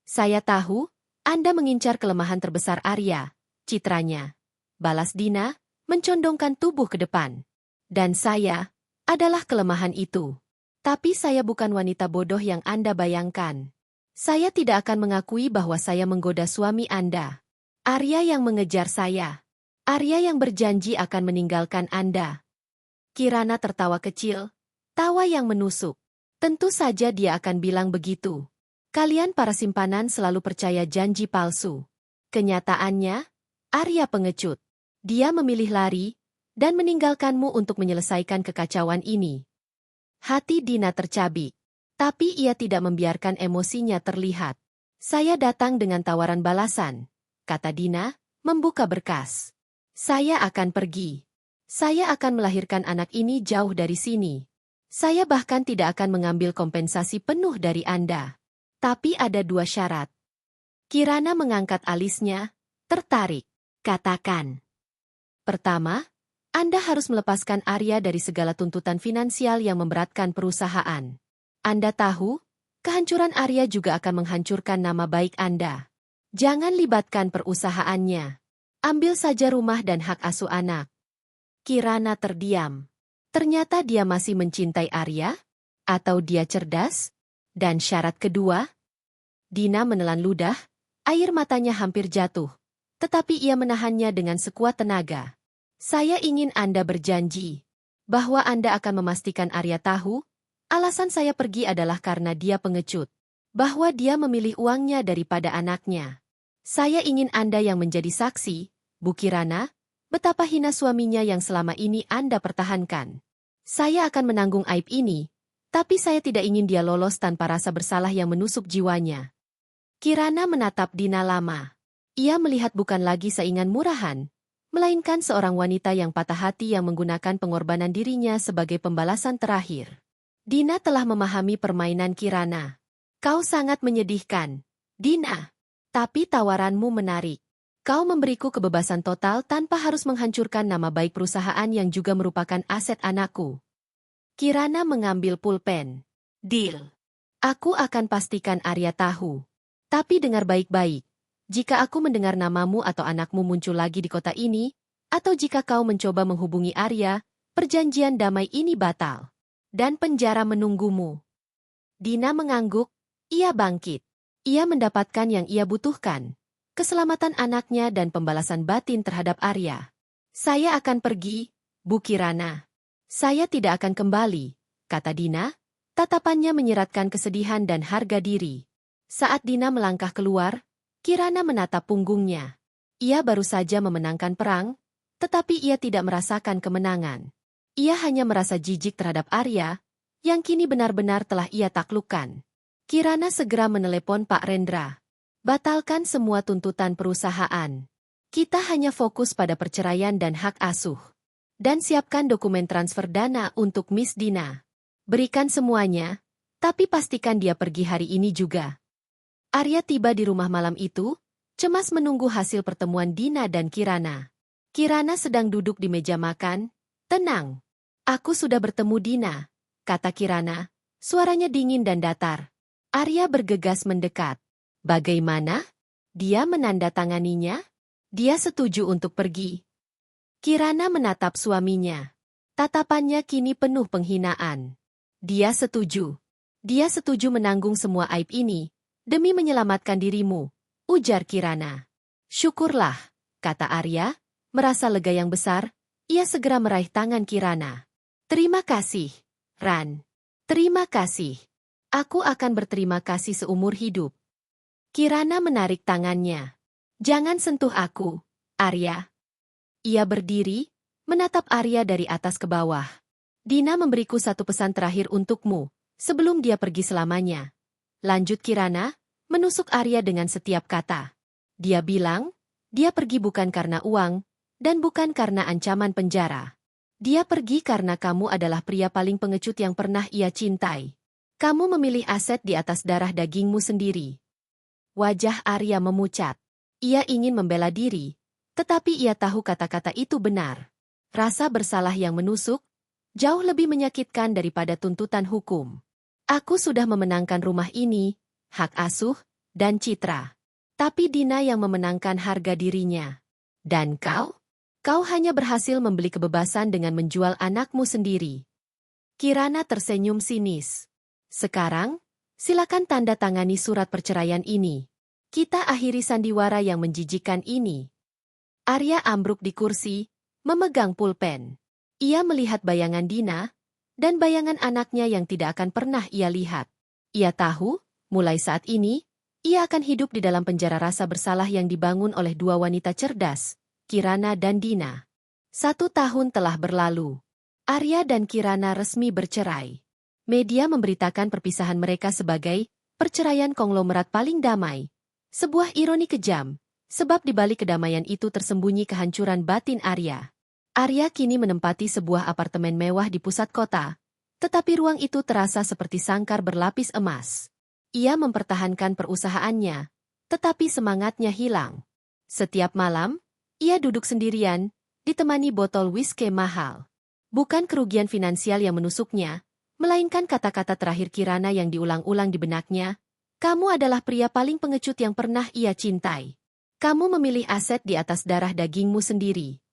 Saya tahu, Anda mengincar kelemahan terbesar Arya, citranya. Balas Dina, mencondongkan tubuh ke depan. Dan saya adalah kelemahan itu. Tapi saya bukan wanita bodoh yang Anda bayangkan. Saya tidak akan mengakui bahwa saya menggoda suami Anda. Arya yang mengejar saya. Arya yang berjanji akan meninggalkan Anda. Kirana tertawa kecil, tawa yang menusuk. Tentu saja dia akan bilang begitu. Kalian para simpanan selalu percaya janji palsu. Kenyataannya, Arya pengecut. Dia memilih lari, dan meninggalkanmu untuk menyelesaikan kekacauan ini. Hati Dina tercabik. Tapi ia tidak membiarkan emosinya terlihat. Saya datang dengan tawaran balasan, kata Dina, membuka berkas. Saya akan pergi. Saya akan melahirkan anak ini jauh dari sini. Saya bahkan tidak akan mengambil kompensasi penuh dari Anda. Tapi ada 2 syarat. Kirana mengangkat alisnya, tertarik. Katakan. Pertama, Anda harus melepaskan Arya dari segala tuntutan finansial yang memberatkan perusahaan. Anda tahu, kehancuran Arya juga akan menghancurkan nama baik Anda. Jangan libatkan perusahaannya. Ambil saja rumah dan hak asuh anak. Kirana terdiam. Ternyata dia masih mencintai Arya? Atau dia cerdas? Dan syarat kedua? Dina menelan ludah, air matanya hampir jatuh. Tetapi ia menahannya dengan sekuat tenaga. Saya ingin Anda berjanji bahwa Anda akan memastikan Arya tahu, alasan saya pergi adalah karena dia pengecut. Bahwa dia memilih uangnya daripada anaknya. Saya ingin Anda yang menjadi saksi, Bu Kirana, betapa hina suaminya yang selama ini Anda pertahankan. Saya akan menanggung aib ini, tapi saya tidak ingin dia lolos tanpa rasa bersalah yang menusuk jiwanya. Kirana menatap Dina lama. Ia melihat bukan lagi saingan murahan, melainkan seorang wanita yang patah hati yang menggunakan pengorbanan dirinya sebagai pembalasan terakhir. Dina telah memahami permainan Kirana. Kau sangat menyedihkan, Dina. Tapi tawaranmu menarik. Kau memberiku kebebasan total tanpa harus menghancurkan nama baik perusahaan yang juga merupakan aset anakku. Kirana mengambil pulpen. Deal. Aku akan pastikan Arya tahu. Tapi dengar baik-baik. Jika aku mendengar namamu atau anakmu muncul lagi di kota ini, atau jika kau mencoba menghubungi Arya, perjanjian damai ini batal. Dan penjara menunggumu. Dina mengangguk, ia bangkit. Ia mendapatkan yang ia butuhkan. Keselamatan anaknya dan pembalasan batin terhadap Arya. Saya akan pergi, Bu Kirana. Saya tidak akan kembali, kata Dina. Tatapannya menyiratkan kesedihan dan harga diri. Saat Dina melangkah keluar, Kirana menatap punggungnya. Ia baru saja memenangkan perang, tetapi ia tidak merasakan kemenangan. Ia hanya merasa jijik terhadap Arya, yang kini benar-benar telah ia taklukkan. Kirana segera menelepon Pak Rendra. Batalkan semua tuntutan perusahaan. Kita hanya fokus pada perceraian dan hak asuh. Dan siapkan dokumen transfer dana untuk Miss Dina. Berikan semuanya, tapi pastikan dia pergi hari ini juga. Arya tiba di rumah malam itu, cemas menunggu hasil pertemuan Dina dan Kirana. Kirana sedang duduk di meja makan. Tenang. Aku sudah bertemu Dina, kata Kirana. Suaranya dingin dan datar. Arya bergegas mendekat. Bagaimana? Dia menandatanganinya? Dia setuju untuk pergi. Kirana menatap suaminya. Tatapannya kini penuh penghinaan. Dia setuju. Dia setuju menanggung semua aib ini, demi menyelamatkan dirimu, ujar Kirana. Syukurlah, kata Arya, merasa lega yang besar, ia segera meraih tangan Kirana. Terima kasih, Ran. Terima kasih. Aku akan berterima kasih seumur hidup. Kirana menarik tangannya. Jangan sentuh aku, Arya. Ia berdiri, menatap Arya dari atas ke bawah. Dina memberiku satu pesan terakhir untukmu, sebelum dia pergi selamanya. Lanjut Kirana, menusuk Arya dengan setiap kata. Dia bilang, dia pergi bukan karena uang, dan bukan karena ancaman penjara. Dia pergi karena kamu adalah pria paling pengecut yang pernah ia cintai. Kamu memilih aset di atas darah dagingmu sendiri. Wajah Arya memucat. Ia ingin membela diri, tetapi ia tahu kata-kata itu benar. Rasa bersalah yang menusuk, jauh lebih menyakitkan daripada tuntutan hukum. Aku sudah memenangkan rumah ini, hak asuh, dan citra. Tapi Dina yang memenangkan harga dirinya. Dan kau? Kau hanya berhasil membeli kebebasan dengan menjual anakmu sendiri. Kirana tersenyum sinis. Sekarang, silakan tanda tangani surat perceraian ini. Kita akhiri sandiwara yang menjijikan ini. Arya ambruk di kursi, memegang pulpen. Ia melihat bayangan Dina, dan bayangan anaknya yang tidak akan pernah ia lihat. Ia tahu, mulai saat ini, ia akan hidup di dalam penjara rasa bersalah yang dibangun oleh dua wanita cerdas, Kirana dan Dina. 1 tahun telah berlalu. Arya dan Kirana resmi bercerai. Media memberitakan perpisahan mereka sebagai perceraian konglomerat paling damai. Sebuah ironi kejam, sebab di balik kedamaian itu tersembunyi kehancuran batin Arya. Arya kini menempati sebuah apartemen mewah di pusat kota, Tetapi ruang itu terasa seperti sangkar berlapis emas. Ia mempertahankan perusahaannya, tetapi semangatnya hilang. Setiap malam, ia duduk sendirian, ditemani botol whisky mahal. Bukan kerugian finansial yang menusuknya, melainkan kata-kata terakhir Kirana yang diulang-ulang di benaknya, "Kamu adalah pria paling pengecut yang pernah ia cintai. Kamu memilih aset di atas darah dagingmu sendiri."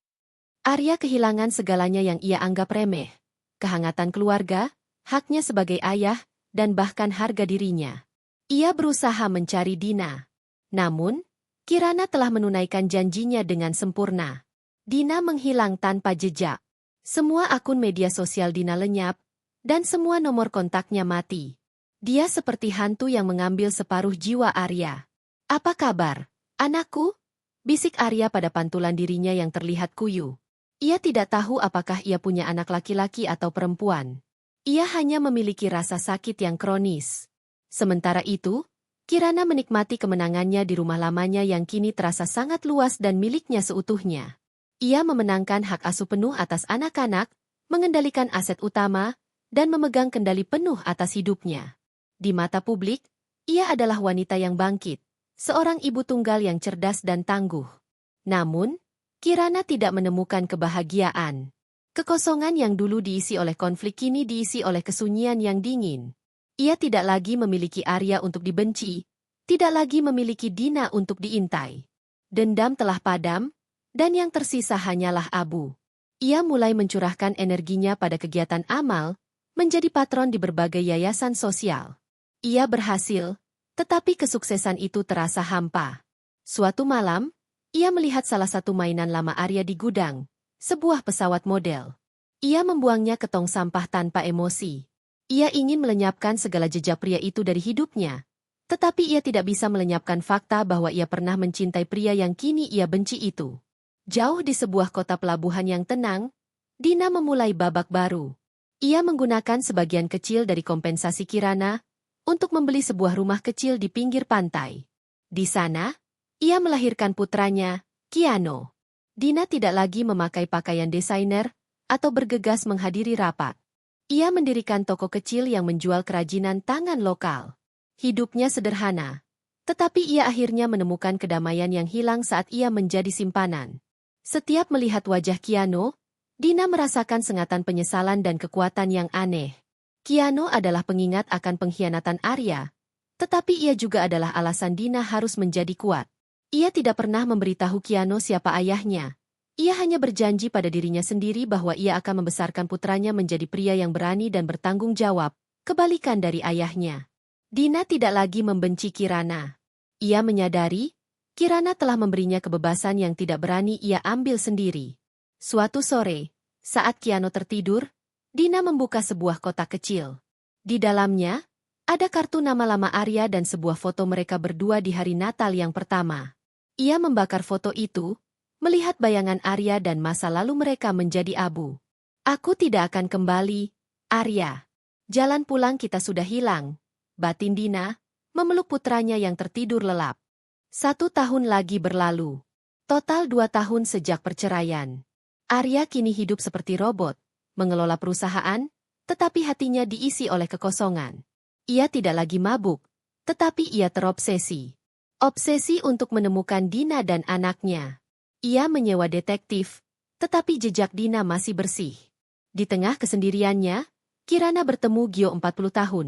Arya kehilangan segalanya yang ia anggap remeh. Kehangatan keluarga, haknya sebagai ayah, dan bahkan harga dirinya. Ia berusaha mencari Dina. Namun, Kirana telah menunaikan janjinya dengan sempurna. Dina menghilang tanpa jejak. Semua akun media sosial Dina lenyap, dan semua nomor kontaknya mati. Dia seperti hantu yang mengambil separuh jiwa Arya. "Apa kabar, anakku?" bisik Arya pada pantulan dirinya yang terlihat kuyu. Ia tidak tahu apakah ia punya anak laki-laki atau perempuan. Ia hanya memiliki rasa sakit yang kronis. Sementara itu, Kirana menikmati kemenangannya di rumah lamanya yang kini terasa sangat luas dan miliknya seutuhnya. Ia memenangkan hak asuh penuh atas anak-anak, mengendalikan aset utama, dan memegang kendali penuh atas hidupnya. Di mata publik, ia adalah wanita yang bangkit, seorang ibu tunggal yang cerdas dan tangguh. Namun, Kirana tidak menemukan kebahagiaan. Kekosongan yang dulu diisi oleh konflik kini diisi oleh kesunyian yang dingin. Ia tidak lagi memiliki Arya untuk dibenci, tidak lagi memiliki Dina untuk diintai. Dendam telah padam, dan yang tersisa hanyalah abu. Ia mulai mencurahkan energinya pada kegiatan amal, menjadi patron di berbagai yayasan sosial. Ia berhasil, tetapi kesuksesan itu terasa hampa. Suatu malam, ia melihat salah satu mainan lama Arya di gudang, sebuah pesawat model. Ia membuangnya ke tong sampah tanpa emosi. Ia ingin melenyapkan segala jejak pria itu dari hidupnya, tetapi ia tidak bisa melenyapkan fakta bahwa ia pernah mencintai pria yang kini ia benci itu. Jauh di sebuah kota pelabuhan yang tenang, Dina memulai babak baru. Ia menggunakan sebagian kecil dari kompensasi Kirana untuk membeli sebuah rumah kecil di pinggir pantai. Di sana, ia melahirkan putranya, Kiano. Dina tidak lagi memakai pakaian desainer atau bergegas menghadiri rapat. Ia mendirikan toko kecil yang menjual kerajinan tangan lokal. Hidupnya sederhana, tetapi ia akhirnya menemukan kedamaian yang hilang saat ia menjadi simpanan. Setiap melihat wajah Kiano, Dina merasakan sengatan penyesalan dan kekuatan yang aneh. Kiano adalah pengingat akan pengkhianatan Arya, tetapi ia juga adalah alasan Dina harus menjadi kuat. Ia tidak pernah memberitahu Kiano siapa ayahnya. Ia hanya berjanji pada dirinya sendiri bahwa ia akan membesarkan putranya menjadi pria yang berani dan bertanggung jawab, kebalikan dari ayahnya. Dina tidak lagi membenci Kirana. Ia menyadari, Kirana telah memberinya kebebasan yang tidak berani ia ambil sendiri. Suatu sore, saat Kiano tertidur, Dina membuka sebuah kotak kecil. Di dalamnya, ada kartu nama lama Arya dan sebuah foto mereka berdua di hari Natal yang pertama. Ia membakar foto itu, melihat bayangan Arya dan masa lalu mereka menjadi abu. "Aku tidak akan kembali, Arya. Jalan pulang kita sudah hilang," batin Dina, memeluk putranya yang tertidur lelap. 1 tahun lagi berlalu. Total 2 tahun sejak perceraian. Arya kini hidup seperti robot, mengelola perusahaan, tetapi hatinya diisi oleh kekosongan. Ia tidak lagi mabuk, tetapi ia terobsesi. Obsesi untuk menemukan Dina dan anaknya. Ia menyewa detektif, tetapi jejak Dina masih bersih. Di tengah kesendiriannya, Kirana bertemu Gio 40 tahun,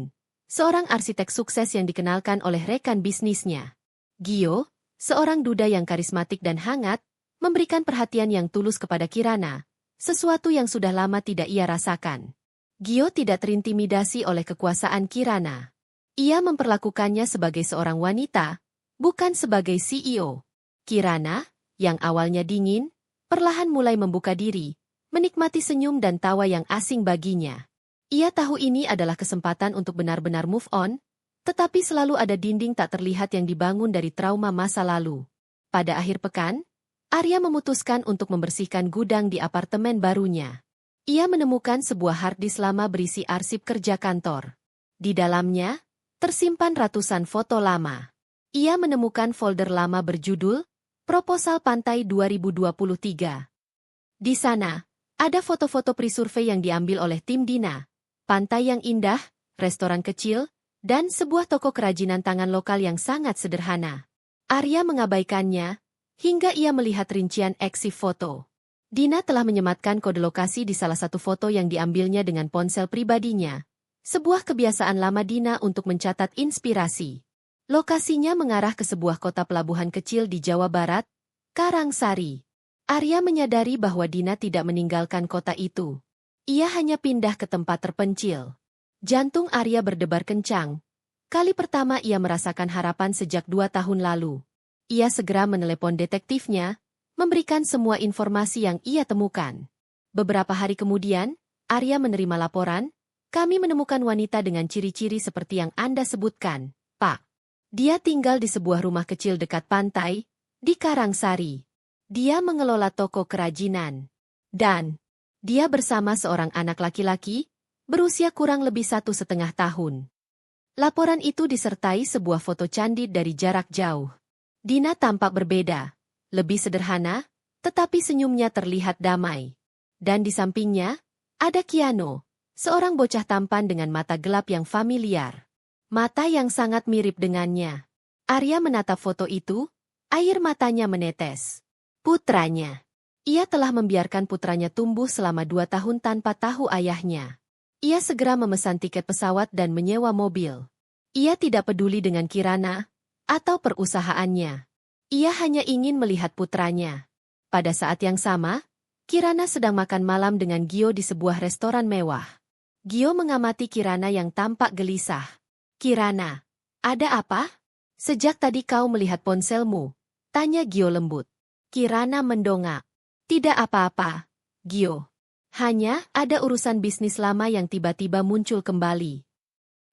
seorang arsitek sukses yang dikenalkan oleh rekan bisnisnya. Gio, seorang duda yang karismatik dan hangat, memberikan perhatian yang tulus kepada Kirana, sesuatu yang sudah lama tidak ia rasakan. Gio tidak terintimidasi oleh kekuasaan Kirana. Ia memperlakukannya sebagai seorang wanita, bukan sebagai CEO. Kirana, yang awalnya dingin, perlahan mulai membuka diri, menikmati senyum dan tawa yang asing baginya. Ia tahu ini adalah kesempatan untuk benar-benar move on, tetapi selalu ada dinding tak terlihat yang dibangun dari trauma masa lalu. Pada akhir pekan, Arya memutuskan untuk membersihkan gudang di apartemen barunya. Ia menemukan sebuah harddisk lama berisi arsip kerja kantor. Di dalamnya, tersimpan ratusan foto lama. Ia menemukan folder lama berjudul Proposal Pantai 2023. Di sana, ada foto-foto pre-survey yang diambil oleh tim Dina, pantai yang indah, restoran kecil, dan sebuah toko kerajinan tangan lokal yang sangat sederhana. Arya mengabaikannya, hingga ia melihat rincian eksif foto. Dina telah menyematkan kode lokasi di salah satu foto yang diambilnya dengan ponsel pribadinya. Sebuah kebiasaan lama Dina untuk mencatat inspirasi. Lokasinya mengarah ke sebuah kota pelabuhan kecil di Jawa Barat, Karangsari. Arya menyadari bahwa Dina tidak meninggalkan kota itu. Ia hanya pindah ke tempat terpencil. Jantung Arya berdebar kencang. Kali pertama ia merasakan harapan sejak 2 tahun lalu. Ia segera menelepon detektifnya, memberikan semua informasi yang ia temukan. Beberapa hari kemudian, Arya menerima laporan, "Kami menemukan wanita dengan ciri-ciri seperti yang Anda sebutkan, Pak. Dia tinggal di sebuah rumah kecil dekat pantai, di Karangsari. Dia mengelola toko kerajinan. Dan dia bersama seorang anak laki-laki, berusia kurang lebih 1,5 tahun." Laporan itu disertai sebuah foto candid dari jarak jauh. Dina tampak berbeda, lebih sederhana, tetapi senyumnya terlihat damai. Dan di sampingnya, ada Kiano, seorang bocah tampan dengan mata gelap yang familiar. Mata yang sangat mirip dengannya. Arya menatap foto itu, air matanya menetes. Putranya. Ia telah membiarkan putranya tumbuh selama 2 tahun tanpa tahu ayahnya. Ia segera memesan tiket pesawat dan menyewa mobil. Ia tidak peduli dengan Kirana atau perusahaannya. Ia hanya ingin melihat putranya. Pada saat yang sama, Kirana sedang makan malam dengan Gio di sebuah restoran mewah. Gio mengamati Kirana yang tampak gelisah. "Kirana, ada apa? Sejak tadi kau melihat ponselmu?" tanya Gio lembut. Kirana mendongak. "Tidak apa-apa, Gio. Hanya ada urusan bisnis lama yang tiba-tiba muncul kembali."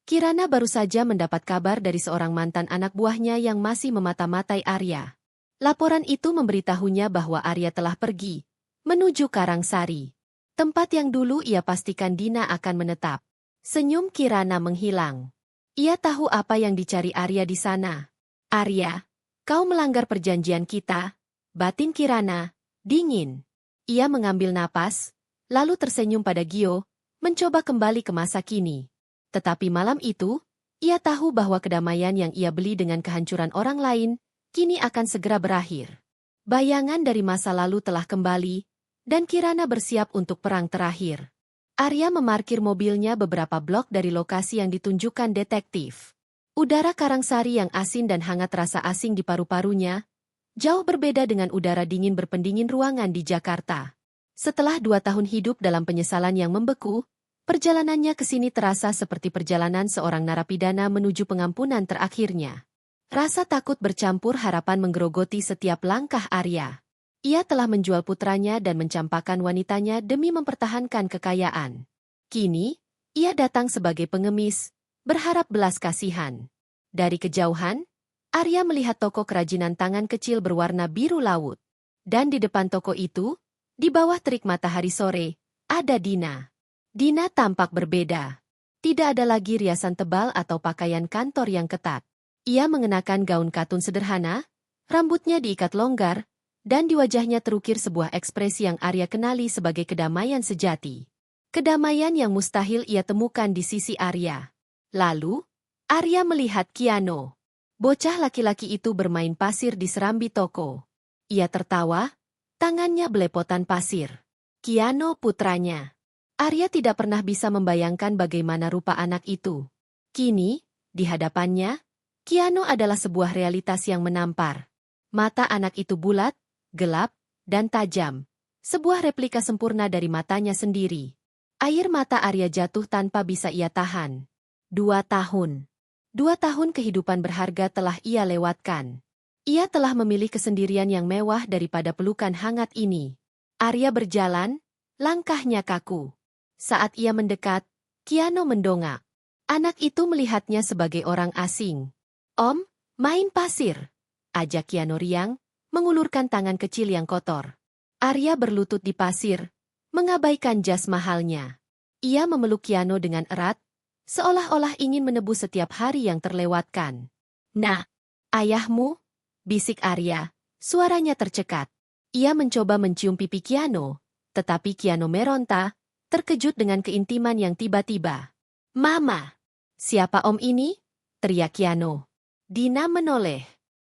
Kirana baru saja mendapat kabar dari seorang mantan anak buahnya yang masih memata-matai Arya. Laporan itu memberitahunya bahwa Arya telah pergi, menuju Karangsari. Tempat yang dulu ia pastikan Dina akan menetap. Senyum Kirana menghilang. Ia tahu apa yang dicari Arya di sana. "Arya, kau melanggar perjanjian kita," batin Kirana, dingin. Ia mengambil napas, lalu tersenyum pada Gio, mencoba kembali ke masa kini. Tetapi malam itu, ia tahu bahwa kedamaian yang ia beli dengan kehancuran orang lain, kini akan segera berakhir. Bayangan dari masa lalu telah kembali, dan Kirana bersiap untuk perang terakhir. Arya memarkir mobilnya beberapa blok dari lokasi yang ditunjukkan detektif. Udara Karangsari yang asin dan hangat terasa asing di paru-parunya, jauh berbeda dengan udara dingin berpendingin ruangan di Jakarta. Setelah 2 tahun hidup dalam penyesalan yang membeku, perjalanannya ke sini terasa seperti perjalanan seorang narapidana menuju pengampunan terakhirnya. Rasa takut bercampur harapan menggerogoti setiap langkah Arya. Ia telah menjual putranya dan mencampakkan wanitanya demi mempertahankan kekayaan. Kini, ia datang sebagai pengemis, berharap belas kasihan. Dari kejauhan, Arya melihat toko kerajinan tangan kecil berwarna biru laut. Dan di depan toko itu, di bawah terik matahari sore, ada Dina. Dina tampak berbeda. Tidak ada lagi riasan tebal atau pakaian kantor yang ketat. Ia mengenakan gaun katun sederhana, rambutnya diikat longgar, dan di wajahnya terukir sebuah ekspresi yang Arya kenali sebagai kedamaian sejati. Kedamaian yang mustahil ia temukan di sisi Arya. Lalu, Arya melihat Kiano. Bocah laki-laki itu bermain pasir di serambi toko. Ia tertawa, tangannya belepotan pasir. Kiano putranya. Arya tidak pernah bisa membayangkan bagaimana rupa anak itu. Kini, di hadapannya, Kiano adalah sebuah realitas yang menampar. Mata anak itu bulat, gelap, dan tajam. Sebuah replika sempurna dari matanya sendiri. Air mata Arya jatuh tanpa bisa ia tahan. 2 tahun. 2 tahun kehidupan berharga telah ia lewatkan. Ia telah memilih kesendirian yang mewah daripada pelukan hangat ini. Arya berjalan, langkahnya kaku. Saat ia mendekat, Kiano mendongak. Anak itu melihatnya sebagai orang asing. "Om, main pasir," ajak Kiano riang, mengulurkan tangan kecil yang kotor. Arya berlutut di pasir, mengabaikan jas mahalnya. Ia memeluk Kiano dengan erat, seolah-olah ingin menebus setiap hari yang terlewatkan. "Nah, ayahmu?" bisik Arya, suaranya tercekat. Ia mencoba mencium pipi Kiano, tetapi Kiano meronta, terkejut dengan keintiman yang tiba-tiba. "Mama! Siapa om ini?" teriak Kiano. Dina menoleh.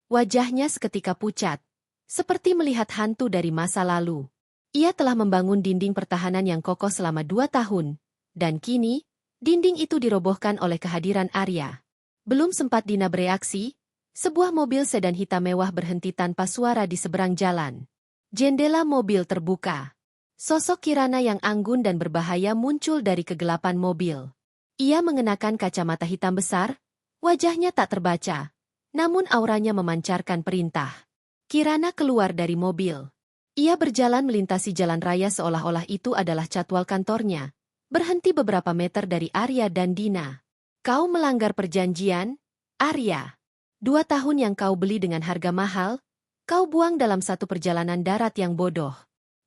Wajahnya seketika pucat, seperti melihat hantu dari masa lalu. Ia telah membangun dinding pertahanan yang kokoh selama 2 tahun, dan kini, dinding itu dirobohkan oleh kehadiran Arya. Belum sempat Dina bereaksi, sebuah mobil sedan hitam mewah berhenti tanpa suara di seberang jalan. Jendela mobil terbuka. Sosok Kirana yang anggun dan berbahaya muncul dari kegelapan mobil. Ia mengenakan kacamata hitam besar, wajahnya tak terbaca, namun auranya memancarkan perintah. Kirana keluar dari mobil. Ia berjalan melintasi jalan raya seolah-olah itu adalah jadwal kantornya, berhenti beberapa meter dari Arya dan Dina. "Kau melanggar perjanjian, Arya. 2 tahun yang kau beli dengan harga mahal, kau buang dalam satu perjalanan darat yang bodoh."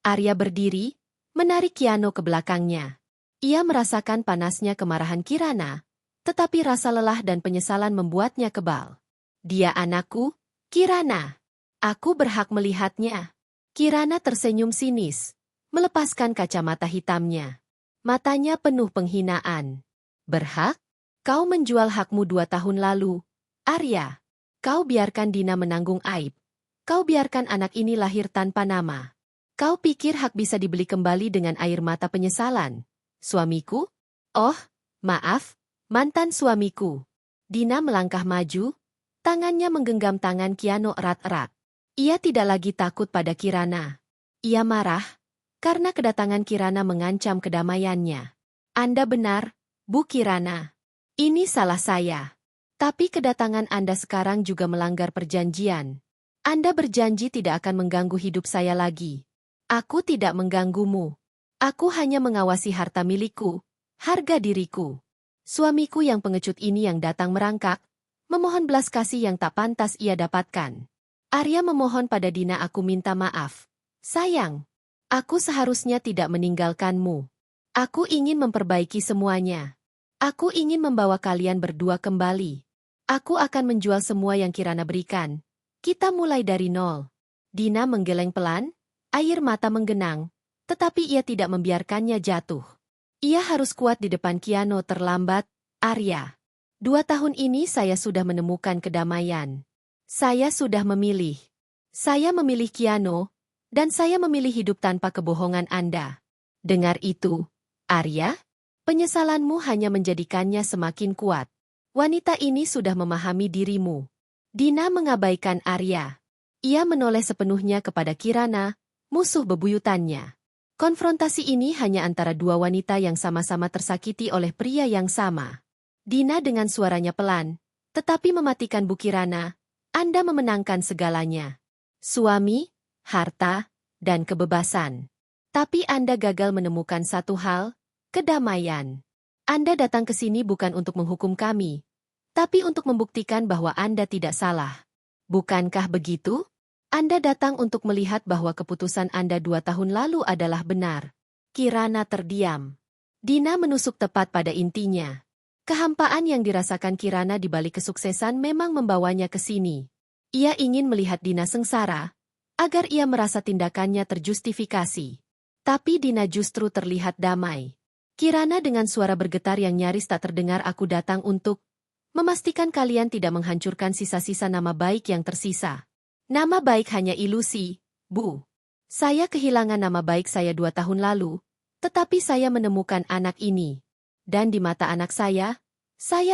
Arya berdiri, menarik Kiano ke belakangnya. Ia merasakan panasnya kemarahan Kirana, tetapi rasa lelah dan penyesalan membuatnya kebal. "Dia anakku, Kirana. Aku berhak melihatnya." Kirana tersenyum sinis, melepaskan kacamata hitamnya. Matanya penuh penghinaan. "Berhak? Kau menjual hakmu 2 tahun lalu, Arya. Kau biarkan Dina menanggung aib. Kau biarkan anak ini lahir tanpa nama. Kau pikir hak bisa dibeli kembali dengan air mata penyesalan, suamiku? Oh, maaf, mantan suamiku." Dina melangkah maju, tangannya menggenggam tangan Kiano erat-erat. Ia tidak lagi takut pada Kirana. Ia marah, karena kedatangan Kirana mengancam kedamaiannya. "Anda benar, Bu Kirana. Ini salah saya. Tapi kedatangan Anda sekarang juga melanggar perjanjian. Anda berjanji tidak akan mengganggu hidup saya lagi." "Aku tidak mengganggumu. Aku hanya mengawasi harta milikku, harga diriku." Suamiku yang pengecut ini yang datang merangkak, memohon belas kasih yang tak pantas ia dapatkan. Arya memohon pada Dina, "Aku minta maaf. Sayang, aku seharusnya tidak meninggalkanmu. Aku ingin memperbaiki semuanya. Aku ingin membawa kalian berdua kembali. Aku akan menjual semua yang Kirana berikan. Kita mulai dari nol." Dina menggeleng pelan, air mata menggenang, tetapi ia tidak membiarkannya jatuh. Ia harus kuat di depan Kiano. "Terlambat, Arya. 2 tahun ini saya sudah menemukan kedamaian. Saya sudah memilih. Saya memilih Kiano, dan saya memilih hidup tanpa kebohongan Anda." Dengar itu, Arya, penyesalanmu hanya menjadikannya semakin kuat. Wanita ini sudah memahami dirimu. Dina mengabaikan Arya. Ia menoleh sepenuhnya kepada Kirana, musuh bebuyutannya. Konfrontasi ini hanya antara 2 wanita yang sama-sama tersakiti oleh pria yang sama. Dina dengan suaranya pelan, tetapi mematikan, "Bu Kirana, Anda memenangkan segalanya. Suami, harta, dan kebebasan. Tapi Anda gagal menemukan satu hal, kedamaian. Anda datang ke sini bukan untuk menghukum kami, tapi untuk membuktikan bahwa Anda tidak salah. Bukankah begitu? Anda datang untuk melihat bahwa keputusan Anda 2 tahun lalu adalah benar." Kirana terdiam. Dina menusuk tepat pada intinya. Kehampaan yang dirasakan Kirana di balik kesuksesan memang membawanya ke sini. Ia ingin melihat Dina sengsara, agar ia merasa tindakannya terjustifikasi. Tapi Dina justru terlihat damai. Kirana dengan suara bergetar yang nyaris tak terdengar, "Aku datang untuk memastikan kalian tidak menghancurkan sisa-sisa nama baik yang tersisa. Nama baik hanya ilusi, Bu. Saya kehilangan nama baik saya 2 tahun lalu, tetapi saya menemukan anak ini. Dan di mata anak saya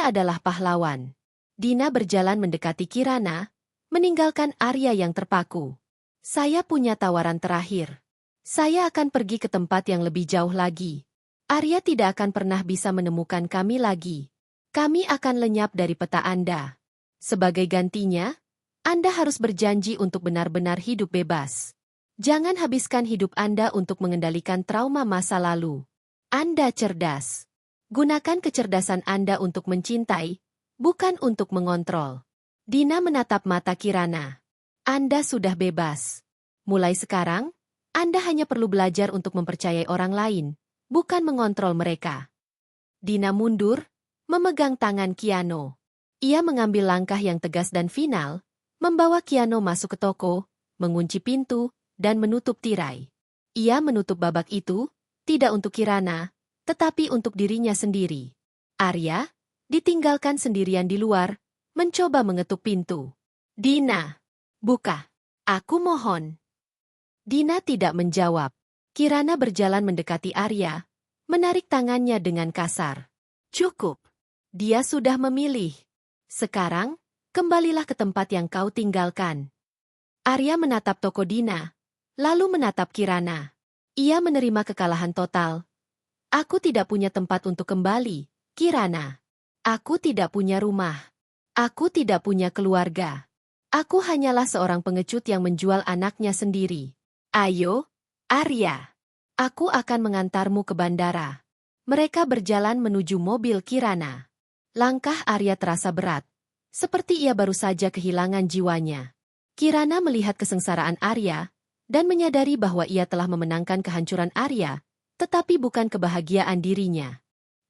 adalah pahlawan." Dina berjalan mendekati Kirana, meninggalkan Arya yang terpaku. "Saya punya tawaran terakhir. Saya akan pergi ke tempat yang lebih jauh lagi. Arya tidak akan pernah bisa menemukan kami lagi. Kami akan lenyap dari peta Anda. Sebagai gantinya, Anda harus berjanji untuk benar-benar hidup bebas. Jangan habiskan hidup Anda untuk mengendalikan trauma masa lalu. Anda cerdas. Gunakan kecerdasan Anda untuk mencintai, bukan untuk mengontrol." Dina menatap mata Kirana. "Anda sudah bebas. Mulai sekarang, Anda hanya perlu belajar untuk mempercayai orang lain, bukan mengontrol mereka." Dina mundur, memegang tangan Kiano. Ia mengambil langkah yang tegas dan final, membawa Kiano masuk ke toko, mengunci pintu, dan menutup tirai. Ia menutup babak itu, Tidak untuk Kirana, tetapi untuk dirinya sendiri. Arya, ditinggalkan sendirian di luar, mencoba mengetuk pintu. Dina, buka. Aku mohon. Dina tidak menjawab. Kirana berjalan mendekati Arya, menarik tangannya dengan kasar. Cukup. Dia sudah memilih. Sekarang, kembalilah ke tempat yang kau tinggalkan. Arya menatap toko Dina, lalu menatap Kirana. Ia menerima kekalahan total. Aku tidak punya tempat untuk kembali, Kirana. Aku tidak punya rumah. Aku tidak punya keluarga. Aku hanyalah seorang pengecut yang menjual anaknya sendiri. Ayo, Arya. Aku akan mengantarmu ke bandara. Mereka berjalan menuju mobil Kirana. Langkah Arya terasa berat, seperti ia baru saja kehilangan jiwanya. Kirana melihat kesengsaraan Arya, dan menyadari bahwa ia telah memenangkan kehancuran Arya, tetapi bukan kebahagiaan dirinya.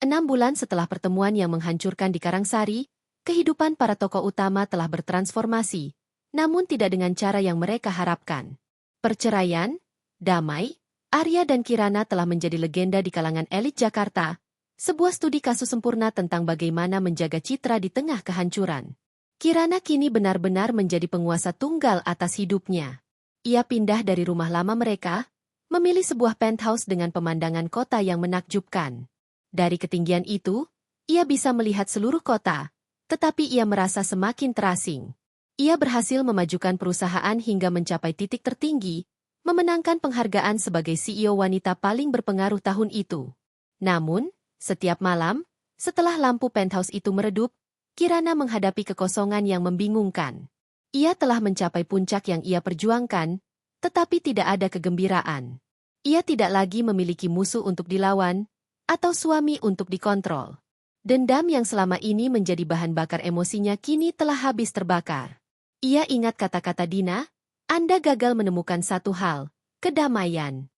6 bulan setelah pertemuan yang menghancurkan di Karangsari, kehidupan para tokoh utama telah bertransformasi, namun tidak dengan cara yang mereka harapkan. Perceraian, damai, Arya dan Kirana telah menjadi legenda di kalangan elit Jakarta, sebuah studi kasus sempurna tentang bagaimana menjaga citra di tengah kehancuran. Kirana kini benar-benar menjadi penguasa tunggal atas hidupnya. Ia pindah dari rumah lama mereka, memilih sebuah penthouse dengan pemandangan kota yang menakjubkan. Dari ketinggian itu, ia bisa melihat seluruh kota, tetapi ia merasa semakin terasing. Ia berhasil memajukan perusahaan hingga mencapai titik tertinggi, memenangkan penghargaan sebagai CEO wanita paling berpengaruh tahun itu. Namun, setiap malam, setelah lampu penthouse itu meredup, Kirana menghadapi kekosongan yang membingungkan. Ia telah mencapai puncak yang ia perjuangkan, tetapi tidak ada kegembiraan. Ia tidak lagi memiliki musuh untuk dilawan, atau suami untuk dikontrol. Dendam yang selama ini menjadi bahan bakar emosinya kini telah habis terbakar. Ia ingat kata-kata Dina, Anda gagal menemukan satu hal, kedamaian.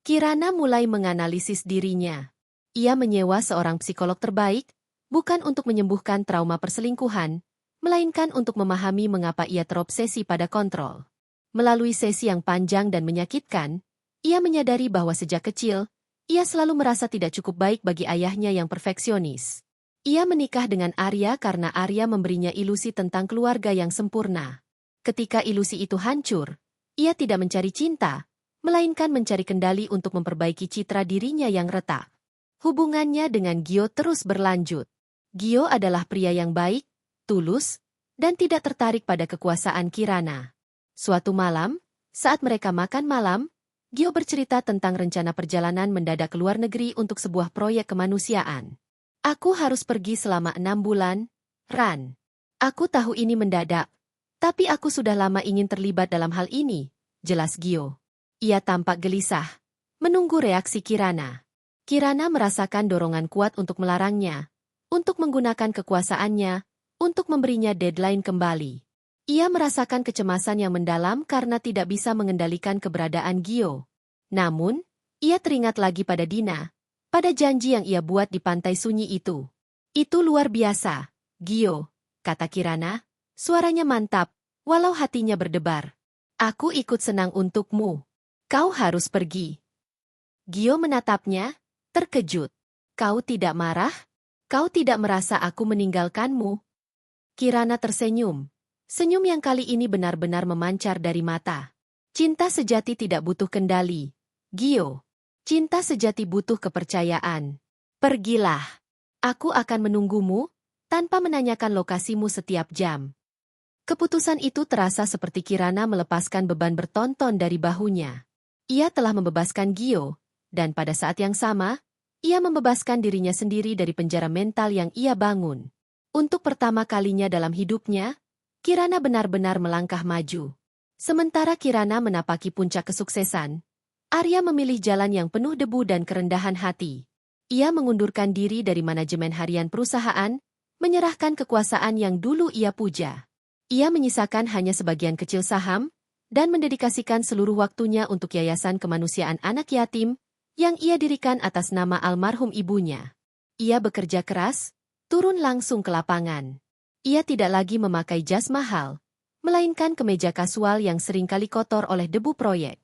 Kirana mulai menganalisis dirinya. Ia menyewa seorang psikolog terbaik, bukan untuk menyembuhkan trauma perselingkuhan, melainkan untuk memahami mengapa ia terobsesi pada kontrol. Melalui sesi yang panjang dan menyakitkan, ia menyadari bahwa sejak kecil, ia selalu merasa tidak cukup baik bagi ayahnya yang perfeksionis. Ia menikah dengan Arya karena Arya memberinya ilusi tentang keluarga yang sempurna. Ketika ilusi itu hancur, ia tidak mencari cinta, melainkan mencari kendali untuk memperbaiki citra dirinya yang retak. Hubungannya dengan Gio terus berlanjut. Gio adalah pria yang baik, tulus, dan tidak tertarik pada kekuasaan Kirana. Suatu malam, saat mereka makan malam, Gio bercerita tentang rencana perjalanan mendadak ke luar negeri untuk sebuah proyek kemanusiaan. Aku harus pergi selama 6 bulan, Ran. Aku tahu ini mendadak, tapi aku sudah lama ingin terlibat dalam hal ini, jelas Gio. Ia tampak gelisah, menunggu reaksi Kirana. Kirana merasakan dorongan kuat untuk melarangnya, untuk menggunakan kekuasaannya, untuk memberinya deadline kembali. Ia merasakan kecemasan yang mendalam karena tidak bisa mengendalikan keberadaan Gio. Namun, ia teringat lagi pada Dina, pada janji yang ia buat di pantai sunyi itu. Itu luar biasa, Gio, kata Kirana, suaranya mantap, walau hatinya berdebar. Aku ikut senang untukmu. Kau harus pergi. Gio menatapnya, terkejut. Kau tidak marah? Kau tidak merasa aku meninggalkanmu? Kirana tersenyum. Senyum yang kali ini benar-benar memancar dari mata. Cinta sejati tidak butuh kendali. Gio. Cinta sejati butuh kepercayaan. Pergilah. Aku akan menunggumu, tanpa menanyakan lokasimu setiap jam. Keputusan itu terasa seperti Kirana melepaskan beban bertonton dari bahunya. Ia telah membebaskan Gio, dan pada saat yang sama, ia membebaskan dirinya sendiri dari penjara mental yang ia bangun. Untuk pertama kalinya dalam hidupnya, Kirana benar-benar melangkah maju. Sementara Kirana menapaki puncak kesuksesan, Arya memilih jalan yang penuh debu dan kerendahan hati. Ia mengundurkan diri dari manajemen harian perusahaan, menyerahkan kekuasaan yang dulu ia puja. Ia menyisakan hanya sebagian kecil saham, dan mendedikasikan seluruh waktunya untuk Yayasan Kemanusiaan Anak Yatim, yang ia dirikan atas nama almarhum ibunya. Ia bekerja keras, turun langsung ke lapangan. Ia tidak lagi memakai jas mahal, melainkan kemeja kasual yang seringkali kotor oleh debu proyek.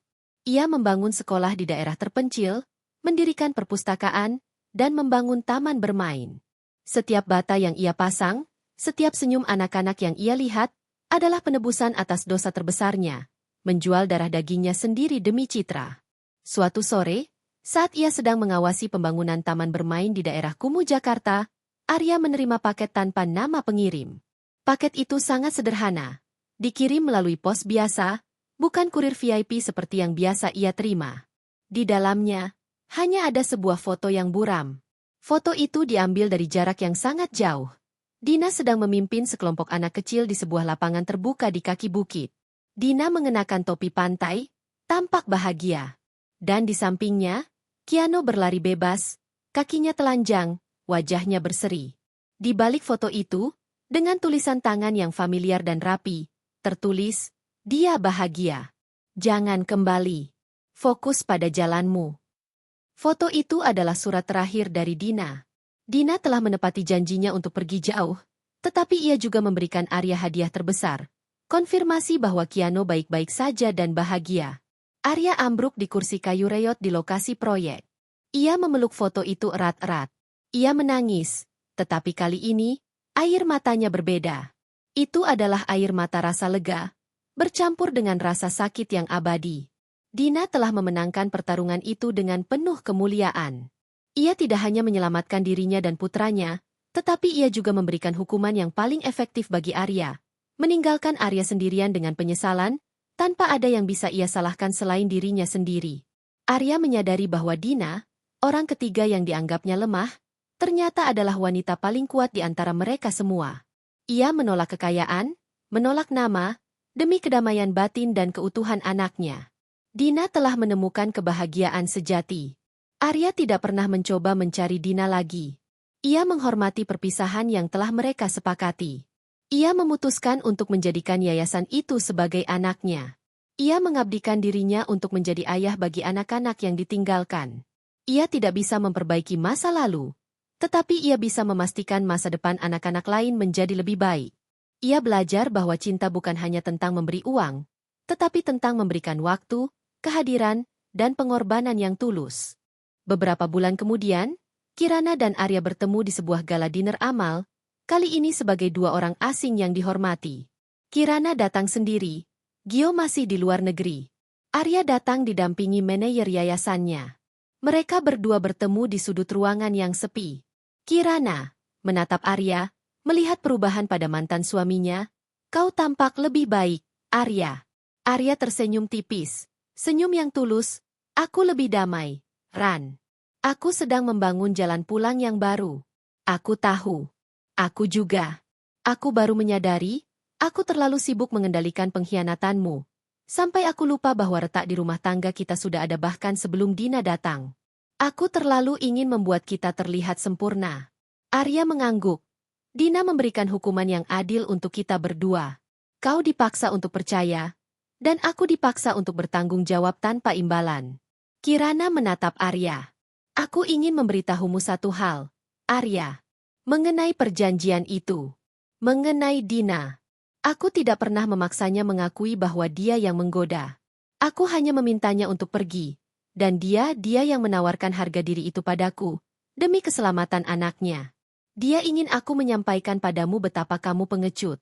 Ia membangun sekolah di daerah terpencil, mendirikan perpustakaan, dan membangun taman bermain. Setiap bata yang ia pasang, setiap senyum anak-anak yang ia lihat, adalah penebusan atas dosa terbesarnya, menjual darah dagingnya sendiri demi citra. Suatu sore, saat ia sedang mengawasi pembangunan taman bermain di daerah Kumuh, Jakarta, Arya menerima paket tanpa nama pengirim. Paket itu sangat sederhana. Dikirim melalui pos biasa, bukan kurir VIP seperti yang biasa ia terima. Di dalamnya, hanya ada sebuah foto yang buram. Foto itu diambil dari jarak yang sangat jauh. Dina sedang memimpin sekelompok anak kecil di sebuah lapangan terbuka di kaki bukit. Dina mengenakan topi pantai, tampak bahagia. Dan di sampingnya, Kiano berlari bebas, kakinya telanjang, wajahnya berseri. Di balik foto itu, dengan tulisan tangan yang familiar dan rapi, tertulis, "Dia bahagia. Jangan kembali. Fokus pada jalanmu." Foto itu adalah surat terakhir dari Dina. Dina telah menepati janjinya untuk pergi jauh, tetapi ia juga memberikan Arya hadiah terbesar. Konfirmasi bahwa Kiano baik-baik saja dan bahagia. Arya ambruk di kursi kayu reyot di lokasi proyek. Ia memeluk foto itu erat-erat. Ia menangis, tetapi kali ini, air matanya berbeda. Itu adalah air mata rasa lega, bercampur dengan rasa sakit yang abadi. Dina telah memenangkan pertarungan itu dengan penuh kemuliaan. Ia tidak hanya menyelamatkan dirinya dan putranya, tetapi ia juga memberikan hukuman yang paling efektif bagi Arya. Meninggalkan Arya sendirian dengan penyesalan, tanpa ada yang bisa ia salahkan selain dirinya sendiri. Arya menyadari bahwa Dina, orang ketiga yang dianggapnya lemah, ternyata adalah wanita paling kuat di antara mereka semua. Ia menolak kekayaan, menolak nama, demi kedamaian batin dan keutuhan anaknya. Dina telah menemukan kebahagiaan sejati. Arya tidak pernah mencoba mencari Dina lagi. Ia menghormati perpisahan yang telah mereka sepakati. Ia memutuskan untuk menjadikan yayasan itu sebagai anaknya. Ia mengabdikan dirinya untuk menjadi ayah bagi anak-anak yang ditinggalkan. Ia tidak bisa memperbaiki masa lalu, tetapi ia bisa memastikan masa depan anak-anak lain menjadi lebih baik. Ia belajar bahwa cinta bukan hanya tentang memberi uang, tetapi tentang memberikan waktu, kehadiran, dan pengorbanan yang tulus. Beberapa bulan kemudian, Kirana dan Arya bertemu di sebuah gala dinner amal, kali ini sebagai dua orang asing yang dihormati. Kirana datang sendiri, Gio masih di luar negeri. Arya datang didampingi manajer yayasannya. Mereka berdua bertemu di sudut ruangan yang sepi. Kirana menatap Arya, melihat perubahan pada mantan suaminya. "Kau tampak lebih baik, Arya." Arya tersenyum tipis, senyum yang tulus. "Aku lebih damai, Ran. Aku sedang membangun jalan pulang yang baru. Aku tahu. Aku juga. Aku baru menyadari, aku terlalu sibuk mengendalikan pengkhianatanmu. Sampai aku lupa bahwa retak di rumah tangga kita sudah ada bahkan sebelum Dina datang. Aku terlalu ingin membuat kita terlihat sempurna." Arya mengangguk. "Dina memberikan hukuman yang adil untuk kita berdua. Kau dipaksa untuk percaya, dan aku dipaksa untuk bertanggung jawab tanpa imbalan." Kirana menatap Arya. "Aku ingin memberitahumu satu hal, Arya. Mengenai perjanjian itu. Mengenai Dina. Aku tidak pernah memaksanya mengakui bahwa dia yang menggoda. Aku hanya memintanya untuk pergi. Dan dia yang menawarkan harga diri itu padaku, demi keselamatan anaknya. Dia ingin aku menyampaikan padamu betapa kamu pengecut."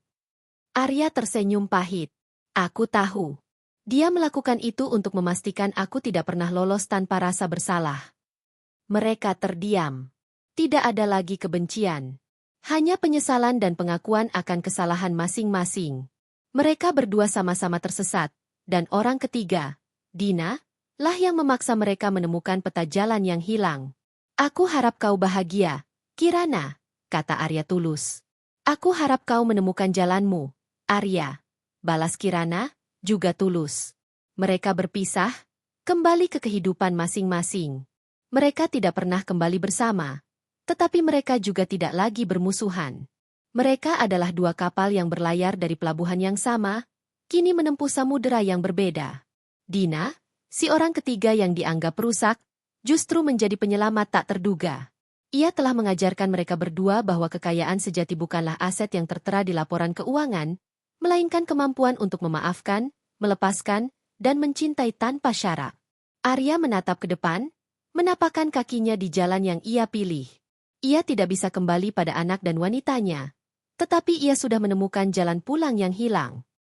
Arya tersenyum pahit. "Aku tahu. Dia melakukan itu untuk memastikan aku tidak pernah lolos tanpa rasa bersalah." Mereka terdiam. Tidak ada lagi kebencian. Hanya penyesalan dan pengakuan akan kesalahan masing-masing. Mereka berdua sama-sama tersesat, dan orang ketiga, Dina, lah yang memaksa mereka menemukan peta jalan yang hilang. "Aku harap kau bahagia, Kirana," kata Arya tulus. "Aku harap kau menemukan jalanmu, Arya," balas Kirana, juga tulus. Mereka berpisah, kembali ke kehidupan masing-masing. Mereka tidak pernah kembali bersama, tetapi mereka juga tidak lagi bermusuhan. Mereka adalah dua kapal yang berlayar dari pelabuhan yang sama, kini menempuh samudera yang berbeda. Dina, si orang ketiga yang dianggap rusak, justru menjadi penyelamat tak terduga. Ia telah mengajarkan mereka berdua bahwa kekayaan sejati bukanlah aset yang tertera di laporan keuangan, melainkan kemampuan untuk memaafkan, melepaskan, dan mencintai tanpa syarat. Arya menatap ke depan, menapakkan kakinya di jalan yang ia pilih. Ia tidak bisa kembali pada anak dan wanitanya. Tetapi ia sudah menemukan jalan pulang yang hilang.